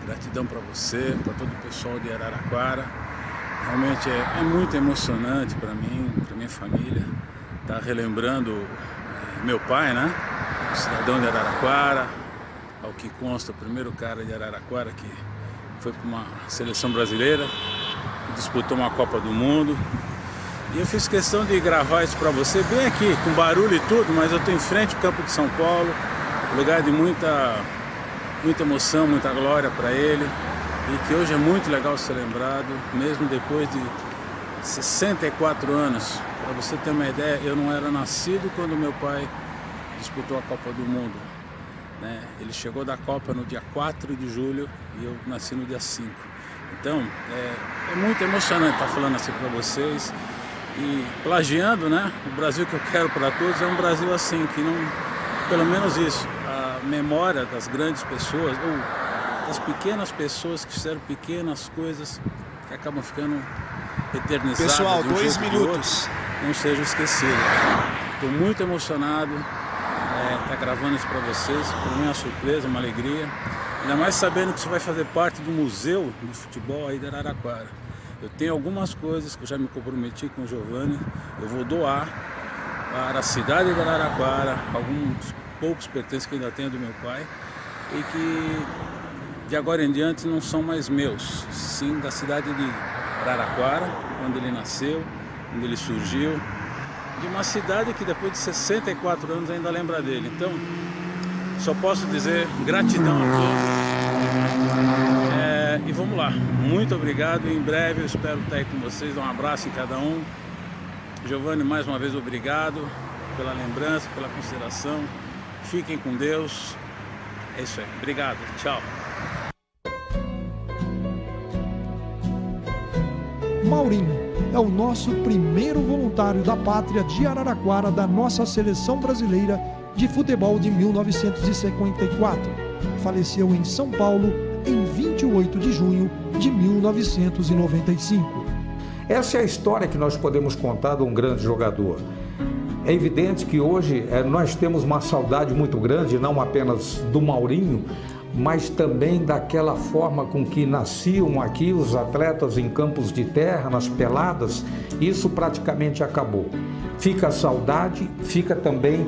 Gratidão para você, para todo o pessoal de Araraquara. Realmente é muito emocionante para mim, para minha família, estar relembrando meu pai, né? O cidadão de Araraquara, ao que consta o primeiro cara de Araraquara que foi para uma seleção brasileira, disputou uma Copa do Mundo. E eu fiz questão de gravar isso para você, bem aqui, com barulho e tudo, mas eu estou em frente ao campo de São Paulo, lugar de muita emoção, muita glória para ele, e que hoje é muito legal ser lembrado, mesmo depois de 64 anos. Para você ter uma ideia, eu não era nascido quando meu pai disputou a Copa do Mundo, né? Ele chegou da Copa no dia 4 de julho e eu nasci no dia 5. Então, é muito emocionante estar falando assim para vocês e plagiando, né? O Brasil que eu quero para todos é um Brasil assim, que não, pelo menos isso, a memória das grandes pessoas, ou das pequenas pessoas que fizeram pequenas coisas que acabam ficando eternizadas. Pessoal, de um 2 jeito ou de minutos. outro, não sejam esquecidas. Estou muito emocionado estar gravando isso para vocês. Para mim é uma surpresa, uma alegria. Ainda mais sabendo que isso vai fazer parte do museu de futebol aí de Araraquara. Eu tenho algumas coisas que eu já me comprometi com o Giovanni. Eu vou doar para a cidade de Araraquara, alguns poucos pertences que eu ainda tenho do meu pai, e que de agora em diante não são mais meus, sim da cidade de Araraquara, onde ele nasceu, onde ele surgiu, de uma cidade que depois de 64 anos ainda lembra dele. Então, só posso dizer gratidão a todos. E vamos lá, muito obrigado. Em breve eu espero estar aí com vocês, dar um abraço em cada um. Giovanni, mais uma vez obrigado pela lembrança, pela consideração. Fiquem com Deus. É isso aí, obrigado, tchau. Maurinho é o nosso primeiro voluntário da pátria de Araraquara da nossa seleção brasileira de futebol de 1954. Faleceu em São Paulo em 28 de junho de 1995. Essa é a história que nós podemos contar de um grande jogador. É evidente que hoje nós temos uma saudade muito grande, não apenas do Maurinho, mas também daquela forma com que nasciam aqui os atletas em campos de terra, nas peladas. Isso praticamente acabou. Fica a saudade, fica também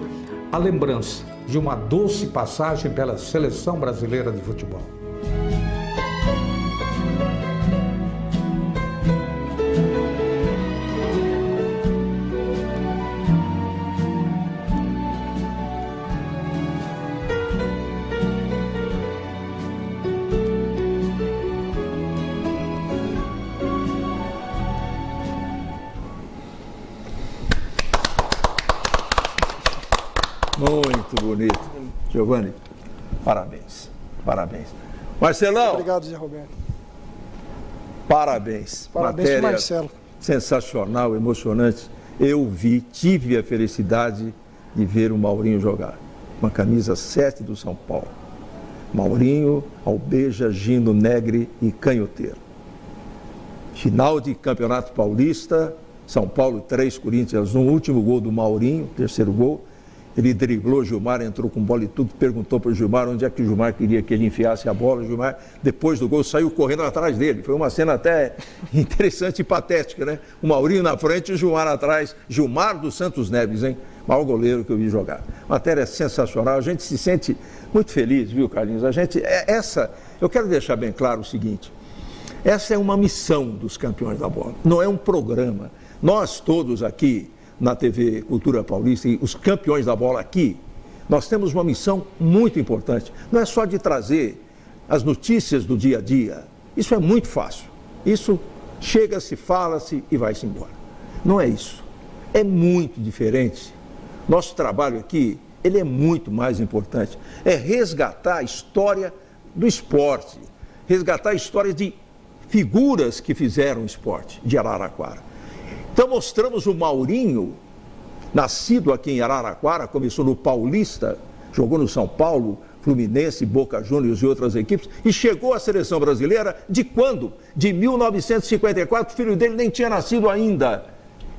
a lembrança de uma doce passagem pela seleção brasileira de futebol. Muito bonito. Giovanni, parabéns. Parabéns. Marcelão. Obrigado, Zé Roberto. Parabéns. Parabéns, Matéria Marcelo. sensacional, emocionante. Eu tive a felicidade de ver o Maurinho jogar. Uma camisa 7 do São Paulo. Maurinho, Albeja, Gino, Negre e Canhoteiro. Final de Campeonato Paulista, São Paulo 3, Corinthians 1, último gol do Maurinho, terceiro gol. Ele driblou o Gilmar, entrou com bola e tudo, perguntou para o Gilmar onde é que o Gilmar queria que ele enfiasse a bola. O Gilmar, depois do gol, saiu correndo atrás dele. Foi uma cena até interessante e patética, né? O Maurinho na frente e o Gilmar atrás. Gilmar dos Santos Neves, hein? Maior goleiro que eu vi jogar. Matéria sensacional, a gente se sente muito feliz, viu, Carlinhos? Eu quero deixar bem claro o seguinte, essa é uma missão dos campeões da bola, não é um programa. Nós todos aqui, na TV Cultura Paulista, e os campeões da bola aqui, nós temos uma missão muito importante. Não é só de trazer as notícias do dia a dia. Isso é muito fácil. Isso chega-se, fala-se e vai-se embora. Não é isso. É muito diferente. Nosso trabalho aqui, ele é muito mais importante. É resgatar a história do esporte. Resgatar a história de figuras que fizeram esporte de Araraquara. Então mostramos o Maurinho, nascido aqui em Araraquara, começou no Paulista, jogou no São Paulo, Fluminense, Boca Juniors e outras equipes, e chegou à seleção brasileira de quando? De 1954, o filho dele nem tinha nascido ainda.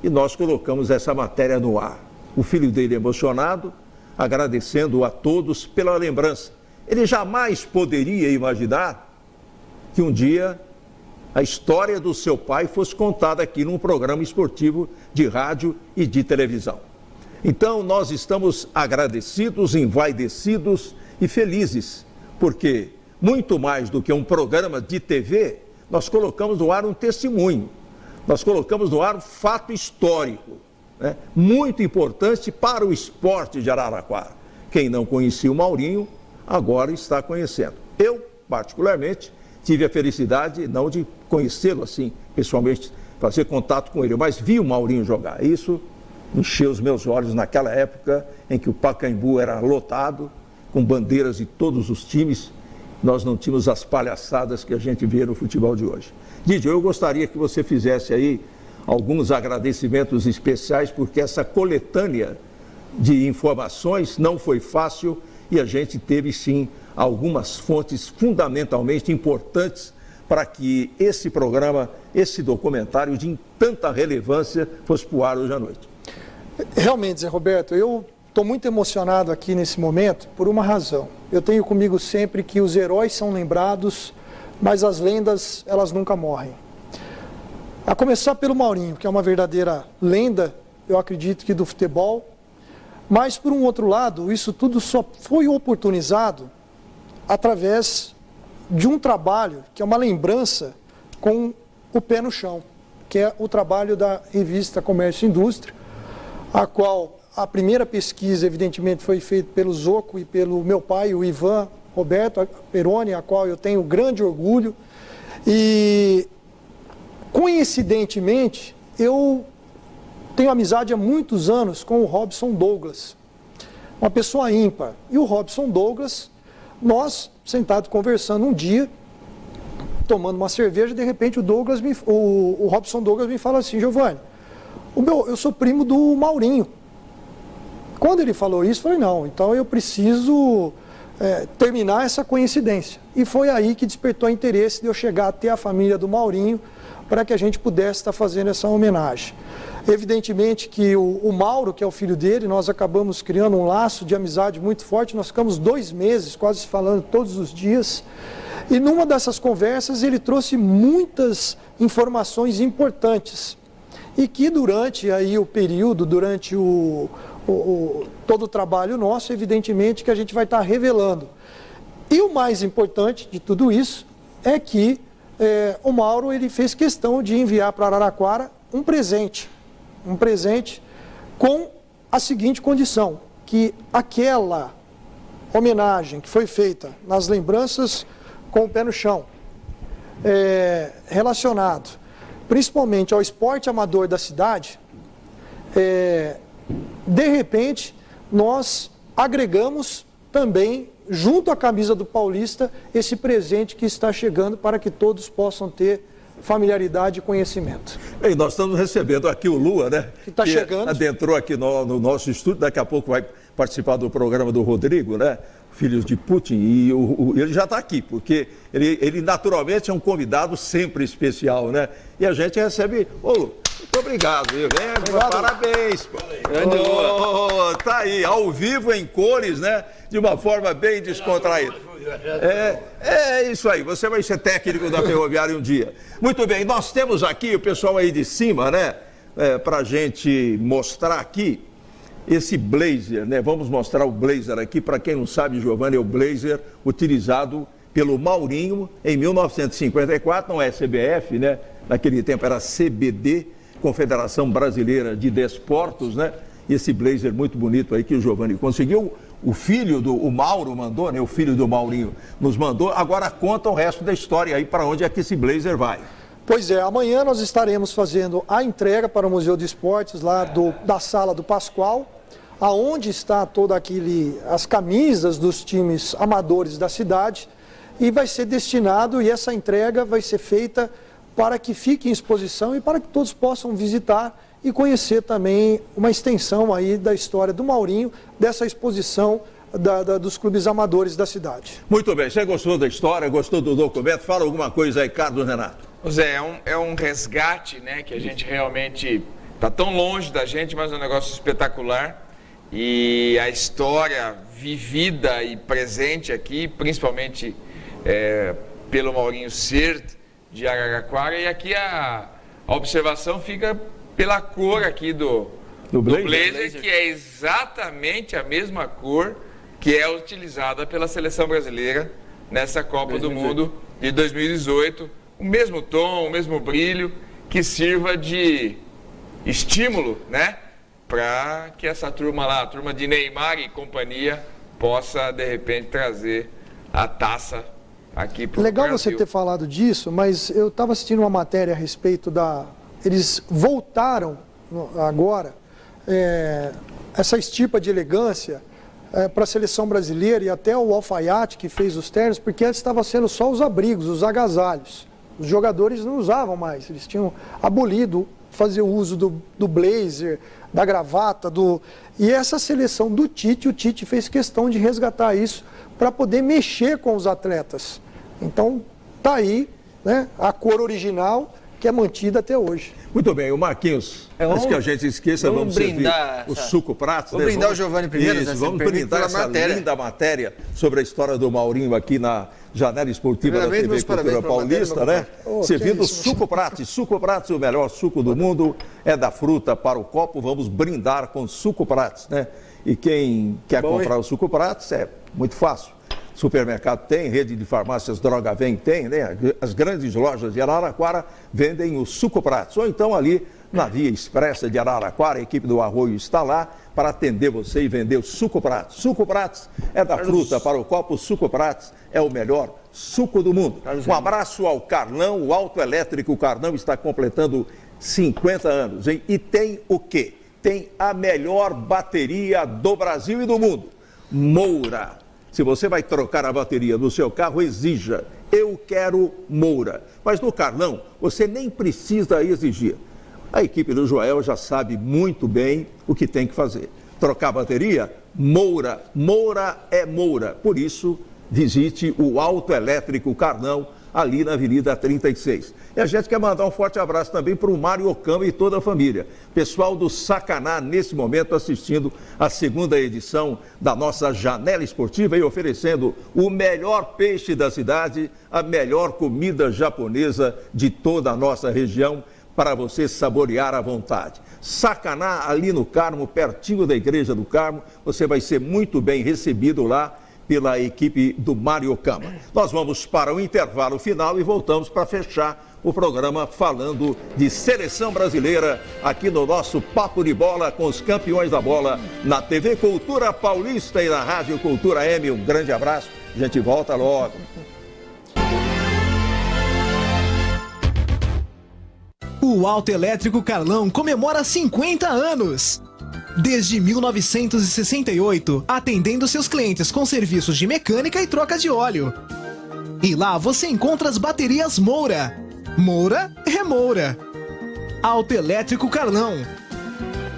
E nós colocamos essa matéria no ar. O filho dele emocionado, agradecendo a todos pela lembrança. Ele jamais poderia imaginar que um dia a história do seu pai fosse contada aqui num programa esportivo de rádio e de televisão. Então, nós estamos agradecidos, envaidecidos e felizes, porque muito mais do que um programa de TV, nós colocamos no ar um testemunho, nós colocamos no ar um fato histórico, né? Muito importante para o esporte de Araraquara. Quem não conhecia o Maurinho, agora está conhecendo. Eu, particularmente, tive a felicidade não de conhecê-lo assim, pessoalmente, fazer contato com ele, mas vi o Maurinho jogar. Isso encheu os meus olhos naquela época em que o Pacaembu era lotado, com bandeiras de todos os times. Nós não tínhamos as palhaçadas que a gente vê no futebol de hoje. Didi, eu gostaria que você fizesse aí alguns agradecimentos especiais, porque essa coletânea de informações não foi fácil e a gente teve sim algumas fontes fundamentalmente importantes para que esse programa, esse documentário de tanta relevância fosse para o ar hoje à noite. Realmente, Zé Roberto, eu estou muito emocionado aqui nesse momento por uma razão. Eu tenho comigo sempre que os heróis são lembrados, mas as lendas, elas nunca morrem. A começar pelo Maurinho, que é uma verdadeira lenda, eu acredito que do futebol, mas por um outro lado, isso tudo só foi oportunizado através de um trabalho que é uma lembrança com o pé no chão, que é o trabalho da revista Comércio e Indústria, a qual a primeira pesquisa, evidentemente, foi feita pelo Zoco e pelo meu pai, o Ivan Roberto Peroni, a qual eu tenho grande orgulho. E, coincidentemente, eu tenho amizade há muitos anos com o Robson Douglas, uma pessoa ímpar. E o Robson Douglas, nós, sentados conversando um dia, tomando uma cerveja, de repente o Robson Douglas me fala assim: Giovanni, eu sou primo do Maurinho. Quando ele falou isso, eu falei, não, então eu preciso terminar essa coincidência. E foi aí que despertou o interesse de eu chegar até a família do Maurinho para que a gente pudesse estar fazendo essa homenagem. Evidentemente que o Mauro, que é o filho dele, nós acabamos criando um laço de amizade muito forte. Nós ficamos 2 meses quase falando todos os dias. E numa dessas conversas ele trouxe muitas informações importantes. E que durante aí o período, durante todo o trabalho nosso, evidentemente que a gente vai estar revelando. E o mais importante de tudo isso é que o Mauro ele fez questão de enviar para Araraquara um presente com a seguinte condição, que aquela homenagem que foi feita nas lembranças com o pé no chão, relacionado principalmente ao esporte amador da cidade, de repente nós agregamos também, junto à camisa do Paulista, esse presente que está chegando para que todos possam ter familiaridade e conhecimento. E nós estamos recebendo aqui o Lua, né? Que está chegando. Adentrou aqui no nosso estúdio, daqui a pouco vai participar do programa do Rodrigo, né? Filhos de Putin, e ele já está aqui, porque ele naturalmente é um convidado sempre especial, né? E a gente recebe... Ô, Lu, muito obrigado, viu? Parabéns. Grande Lua. Tá aí, ao vivo, em cores, né? De uma forma bem descontraída. É isso aí, você vai ser técnico da Ferroviária um dia. Muito bem, nós temos aqui o pessoal aí de cima, né? Pra gente mostrar aqui esse blazer, né? Vamos mostrar o blazer aqui. Para quem não sabe, Giovanni, é o blazer utilizado pelo Maurinho em 1954, não é CBF, né? Naquele tempo era CBD, Confederação Brasileira de Desportos, né? Esse blazer muito bonito aí que o Giovanni conseguiu. O filho o Mauro mandou, né? O filho do Maurinho nos mandou. Agora conta o resto da história aí, para onde é que esse blazer vai. Pois é, amanhã nós estaremos fazendo a entrega para o Museu de Esportes lá da Sala do Pascoal, aonde está toda as camisas dos times amadores da cidade. e vai ser destinado, e essa entrega vai ser feita para que fique em exposição e para que todos possam visitar e conhecer também uma extensão aí da história do Maurinho, dessa exposição dos clubes amadores da cidade. Muito bem, você gostou da história, gostou do documento? Fala alguma coisa aí, Carlos Renato. Zé, é um resgate, né, que a gente realmente está tão longe da gente, mas é um negócio espetacular. E a história vivida e presente aqui, principalmente pelo Maurinho ser de Araraquara, e aqui a observação fica pela cor aqui do blazer, que é exatamente a mesma cor que é utilizada pela seleção brasileira nessa Copa do Mundo de 2018. O mesmo tom, o mesmo brilho, que sirva de estímulo, né? Para que essa turma lá, a turma de Neymar e companhia, possa, de repente, trazer a taça aqui para o Legal Brasil. você ter falado disso, mas eu estava assistindo uma matéria a respeito Eles voltaram agora, essa estipa de elegância para a seleção brasileira, e até o alfaiate que fez os ternos, porque antes estava sendo só os abrigos, os agasalhos. Os jogadores não usavam mais, eles tinham abolido fazer o uso do blazer, da gravata, e essa seleção do Tite, o Tite fez questão de resgatar isso para poder mexer com os atletas. Então, tá aí, né, a cor original que é mantida até hoje. Muito bem, o Marquinhos, antes que a gente esqueça, vamos brindar o Suco Pratos. Vamos brindar o Giovanni primeiro. Isso, vamos brindar essa linda matéria sobre a história do Maurinho aqui na Janela Esportiva da TV Cultura Paulista, né? Servindo Suco Pratos. Suco Pratos, o melhor suco do mundo, é da fruta para o copo. Vamos brindar com Suco Pratos, né? E quem quer comprar o Suco Pratos é muito fácil. Supermercado tem, rede de farmácias Droga Vem tem, né? As grandes lojas de Araraquara vendem o Suco Pratos. Ou então ali na Via Expressa de Araraquara, a equipe do Arroio está lá para atender você e vender o Suco Pratos. Suco Pratos é da fruta para o copo, Suco Pratos é o melhor suco do mundo. Um abraço ao Carlão, o autoelétrico Carlão está completando 50 anos, hein? E tem o quê? Tem a melhor bateria do Brasil e do mundo, Moura. Se você vai trocar a bateria do seu carro, exija, eu quero Moura. Mas no Carlão, você nem precisa exigir. A equipe do Joel já sabe muito bem o que tem que fazer. Trocar a bateria? Moura. Moura é Moura. Por isso, visite o Autoelétrico Carlão, ali na Avenida 36. E a gente quer mandar um forte abraço também para o Mário Ocama e toda a família. Pessoal do Sacaná, nesse momento, assistindo a segunda edição da nossa Janela Esportiva e oferecendo o melhor peixe da cidade, a melhor comida japonesa de toda a nossa região, para você saborear à vontade. Sacaná, ali no Carmo, pertinho da Igreja do Carmo, você vai ser muito bem recebido lá pela equipe do Mário Ocama. Nós vamos para o intervalo final e voltamos para fechar o programa falando de seleção brasileira aqui no nosso Papo de Bola com os campeões da bola na TV Cultura Paulista e na Rádio Cultura M. Um grande abraço, a gente volta logo. O Autoelétrico Carlão comemora 50 anos. Desde 1968, atendendo seus clientes com serviços de mecânica e troca de óleo. E lá você encontra as baterias Moura. Moura é Moura. Autoelétrico Carlão.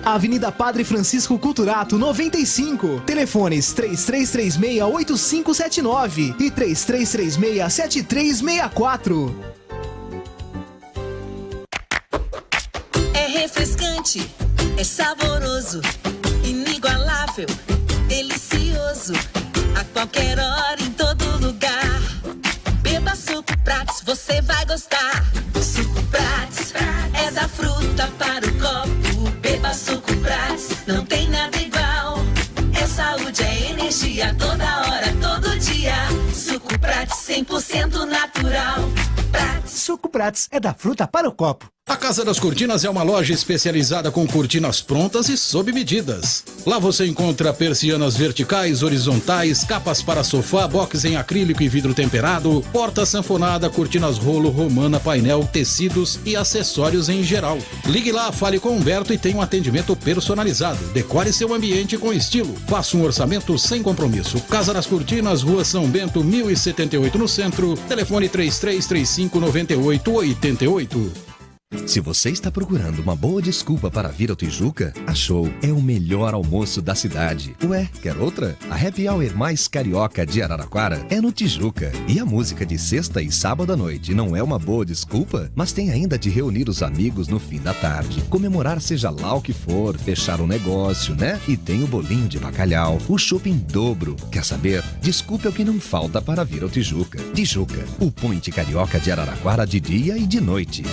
Avenida Padre Francisco Culturato, 95. Telefones 3336-8579 e 3336-7364. É refrescante, é saboroso, inigualável, delicioso. A qualquer hora, em todo lugar. Beba Suco Pratos, você vai gostar. Suco Pratos é da fruta para o copo. Beba Suco Pratos, não tem nada igual. É saúde, é energia, toda hora, todo dia. Suco Pratos, 100% natural. Pratos. Suco Pratos é da fruta para o copo. A Casa das Cortinas é uma loja especializada com cortinas prontas e sob medidas. Lá você encontra persianas verticais, horizontais, capas para sofá, box em acrílico e vidro temperado, porta sanfonada, cortinas rolo, romana, painel, tecidos e acessórios em geral. Ligue lá, fale com Humberto e tenha um atendimento personalizado. Decore seu ambiente com estilo. Faça um orçamento sem compromisso. Casa das Cortinas, Rua São Bento, 1078 no centro. Telefone 3335-9888. Se você está procurando uma boa desculpa para vir ao Tijuca, achou. É o melhor almoço da cidade. Ué, quer outra? A Happy Hour mais carioca de Araraquara é no Tijuca. E a música de sexta e sábado à noite não é uma boa desculpa? Mas tem ainda de reunir os amigos no fim da tarde. Comemorar seja lá o que for, fechar um negócio, né? E tem o bolinho de bacalhau, o chopp em dobro. Quer saber? Desculpa é o que não falta para vir ao Tijuca. Tijuca, o point carioca de Araraquara de dia e de noite.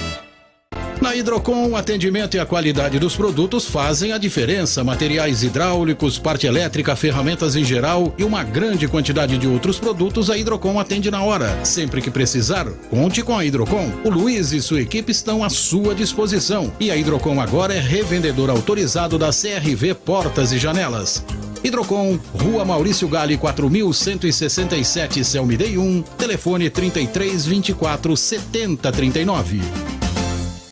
Na Hidrocon, o atendimento e a qualidade dos produtos fazem a diferença. Materiais hidráulicos, parte elétrica, ferramentas em geral e uma grande quantidade de outros produtos, a Hidrocon atende na hora. Sempre que precisar, conte com a Hidrocon. O Luiz e sua equipe estão à sua disposição. E a Hidrocon agora é revendedor autorizado da CRV Portas e Janelas. Hidrocon, Rua Maurício Gale, 4167, Celmidei 1, telefone 3324 7039.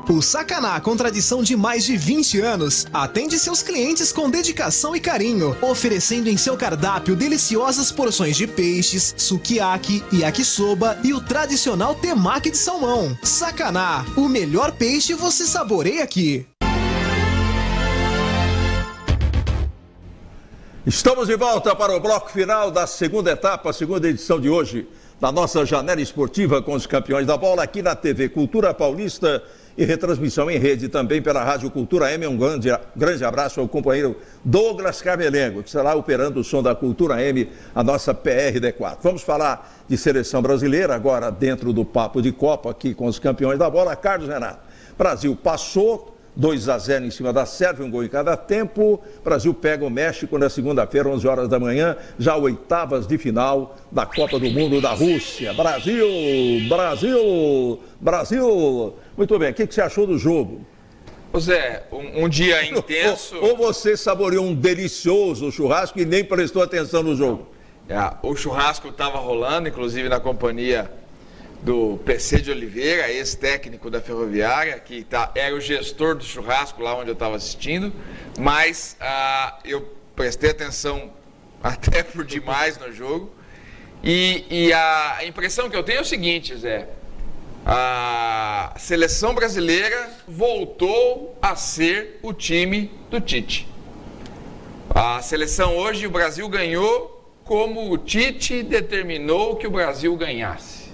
O Sacaná, com tradição de mais de 20 anos, atende seus clientes com dedicação e carinho, oferecendo em seu cardápio deliciosas porções de peixes, sukiyaki, yakisoba e o tradicional temaki de salmão. Sacaná, o melhor peixe você saboreia aqui. Estamos de volta para o bloco final da segunda etapa, a segunda edição de hoje, da nossa janela esportiva com os campeões da bola, aqui na TV Cultura Paulista e retransmissão em rede também pela Rádio Cultura M. Um grande abraço ao companheiro Douglas Carmelengo, que estará operando o som da Cultura M, a nossa PRD4. Vamos falar de seleção brasileira, agora dentro do Papo de Copa, aqui com os campeões da bola. Carlos Renato, Brasil passou 2-0 em cima da Sérvia, um gol em cada tempo. Brasil pega o México na segunda-feira, 11 horas da manhã, já oitavas de final da Copa do Mundo da Rússia. Brasil, Brasil, Brasil. Muito bem, o que você achou do jogo? Zé, um dia intenso. Ou você saboreou um delicioso churrasco e nem prestou atenção no jogo? O churrasco estava rolando, inclusive na companhia do PC de Oliveira, ex-técnico da Ferroviária, que era o gestor do churrasco lá onde eu estava assistindo, mas eu prestei atenção até por demais no jogo, e a impressão que eu tenho é o seguinte, Zé, a seleção brasileira voltou a ser o time do Tite. A seleção hoje, o Brasil ganhou como o Tite determinou que o Brasil ganhasse.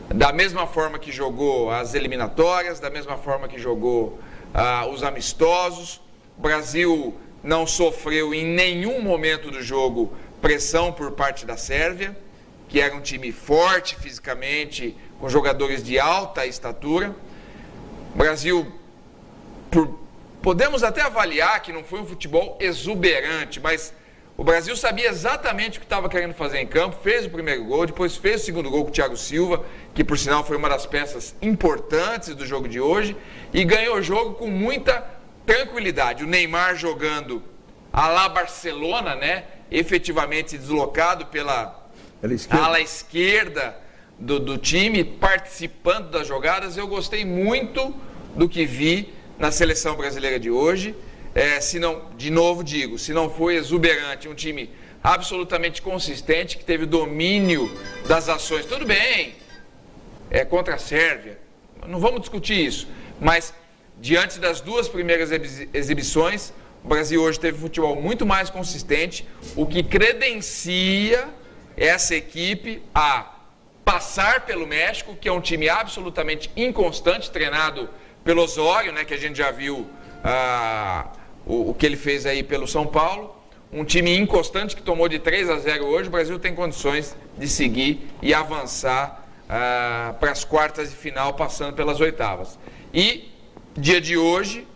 Da mesma forma que jogou as eliminatórias, da mesma forma que jogou os amistosos. O Brasil não sofreu em nenhum momento do jogo pressão por parte da Sérvia, que era um time forte fisicamente, com jogadores de alta estatura. O Brasil, podemos até avaliar que não foi um futebol exuberante, mas o Brasil sabia exatamente o que estava querendo fazer em campo, fez o primeiro gol, depois fez o segundo gol com o Thiago Silva, que por sinal foi uma das peças importantes do jogo de hoje, e ganhou o jogo com muita tranquilidade. O Neymar jogando à la Barcelona, né? Efetivamente deslocado pela ala esquerda do time, participando das jogadas. Eu gostei muito do que vi na seleção brasileira de hoje. Se não, de novo digo, se não foi exuberante, um time absolutamente consistente, que teve domínio das ações. Tudo bem, é contra a Sérvia, não vamos discutir isso, mas diante das duas primeiras exibições, o Brasil hoje teve um futebol muito mais consistente, o que credencia essa equipe a passar pelo México, que é um time absolutamente inconstante, treinado pelo Osório, né, que a gente já viu o que ele fez aí pelo São Paulo, um time inconstante que tomou de 3-0 hoje. O Brasil tem condições de seguir e avançar para as quartas de final, passando pelas oitavas. E dia de hoje,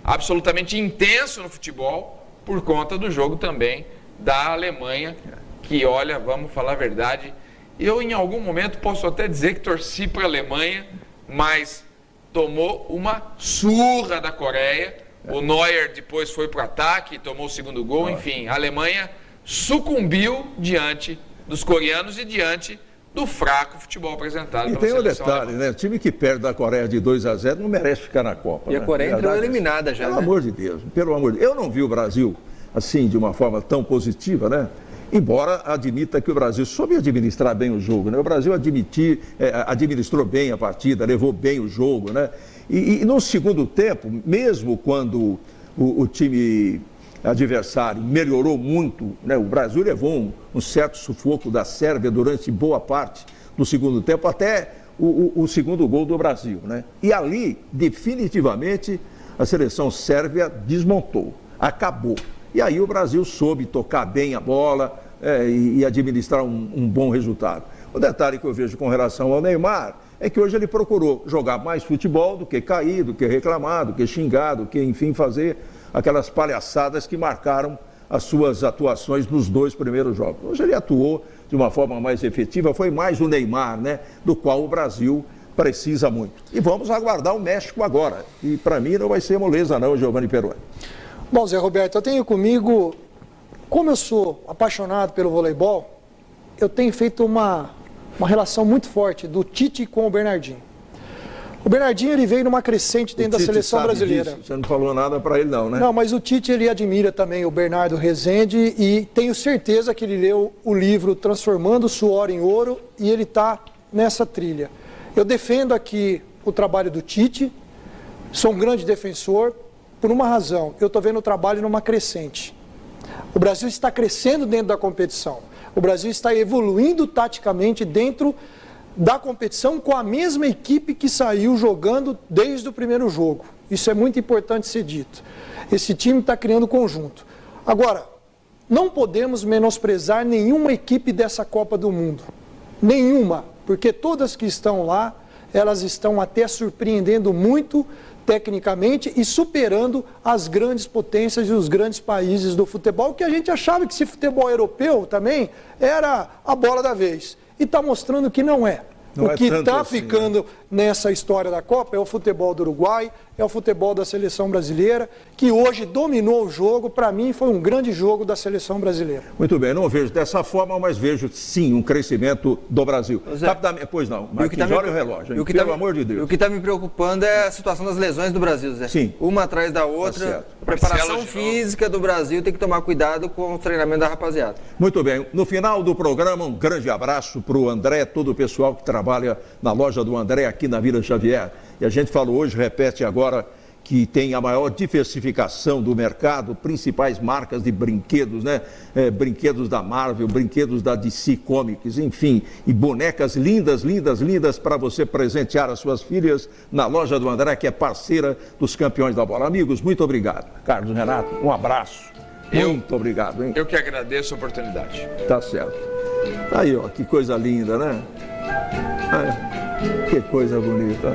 absolutamente intenso no futebol, por conta do jogo também da Alemanha, que, olha, vamos falar a verdade, eu em algum momento posso até dizer que torci para a Alemanha, mas tomou uma surra da Coreia. O Neuer depois foi para o ataque, tomou o segundo gol. Enfim, a Alemanha sucumbiu diante dos coreanos e diante do fraco futebol apresentado E pela tem um seleção detalhe, alemã. né? O time que perde da Coreia de 2-0 não merece ficar na Copa. E a Coreia entrou eliminada já, Pelo né? amor de Deus, pelo amor de Deus. Eu não vi o Brasil, assim, de uma forma tão positiva, né? Embora admita que o Brasil soube administrar bem o jogo, né? O Brasil administrou bem a partida, levou bem o jogo, né? E no segundo tempo, mesmo quando o time adversário melhorou muito, né? O Brasil levou um certo sufoco da Sérvia durante boa parte do segundo tempo, até o segundo gol do Brasil, né? E ali, definitivamente, a seleção sérvia desmontou, acabou. E aí o Brasil soube tocar bem a bola e administrar um bom resultado. O detalhe que eu vejo com relação ao Neymar é que hoje ele procurou jogar mais futebol do que cair, do que reclamar, do que xingar, do que, enfim, fazer aquelas palhaçadas que marcaram as suas atuações nos 2 primeiros jogos. Hoje ele atuou de uma forma mais efetiva, foi mais o Neymar, né, do qual o Brasil precisa muito. E vamos aguardar o México agora. E para mim não vai ser moleza não, Giovanni Peroni. Bom, Zé Roberto, eu tenho comigo, como eu sou apaixonado pelo voleibol, eu tenho feito uma relação muito forte do Tite com o Bernardinho. O Bernardinho, ele veio numa crescente dentro da seleção brasileira. Disso. Você não falou nada para ele não, né? Não, mas o Tite, ele admira também o Bernardo Rezende e tenho certeza que ele leu o livro Transformando o Suor em Ouro e ele está nessa trilha. Eu defendo aqui o trabalho do Tite, sou um grande defensor, por uma razão, eu estou vendo o trabalho numa crescente. O Brasil está crescendo dentro da competição. O Brasil está evoluindo taticamente dentro da competição com a mesma equipe que saiu jogando desde o primeiro jogo. Isso é muito importante ser dito. Esse time está criando conjunto. Agora, não podemos menosprezar nenhuma equipe dessa Copa do Mundo. Nenhuma, porque todas que estão lá, elas estão até surpreendendo muito tecnicamente e superando as grandes potências e os grandes países do futebol, que a gente achava que esse futebol europeu também era a bola da vez. E está mostrando que não é. O que está ficando nessa história da Copa é o futebol do Uruguai, é o futebol da seleção brasileira, que hoje dominou o jogo. Para mim, foi um grande jogo da seleção brasileira. Muito bem, não vejo dessa forma, mas vejo sim um crescimento do Brasil. Pois não, mas olha o relógio, hein? Pelo amor de Deus. O que está me preocupando é a situação das lesões do Brasil, Zé. Sim. Uma atrás da outra. A preparação física do Brasil tem que tomar cuidado com o treinamento da rapaziada. Muito bem, no final do programa, um grande abraço para o André, todo o pessoal que trabalha na loja do André aqui na Vila Xavier. E a gente falou hoje, repete agora, que tem a maior diversificação do mercado, principais marcas de brinquedos, né? Brinquedos da Marvel, brinquedos da DC Comics, enfim, e bonecas lindas, lindas, lindas para você presentear as suas filhas na loja do André, que é parceira dos campeões da bola. Amigos, muito obrigado. Carlos Renato, um abraço. Muito obrigado, hein? Eu que agradeço a oportunidade. Tá certo. Aí, ó, que coisa linda, né? Que coisa bonita.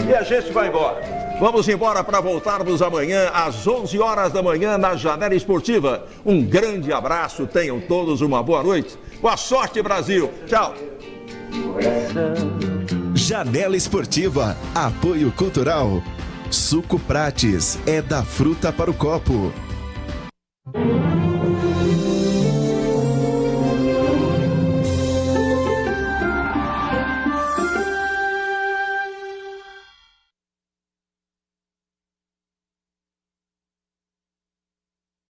E a gente vai embora. Vamos embora para voltarmos amanhã às 11 horas da manhã na Janela Esportiva. Um grande abraço, tenham todos uma boa noite. Boa sorte, Brasil. Tchau. Janela Esportiva, apoio cultural. Suco Prates é da fruta para o copo.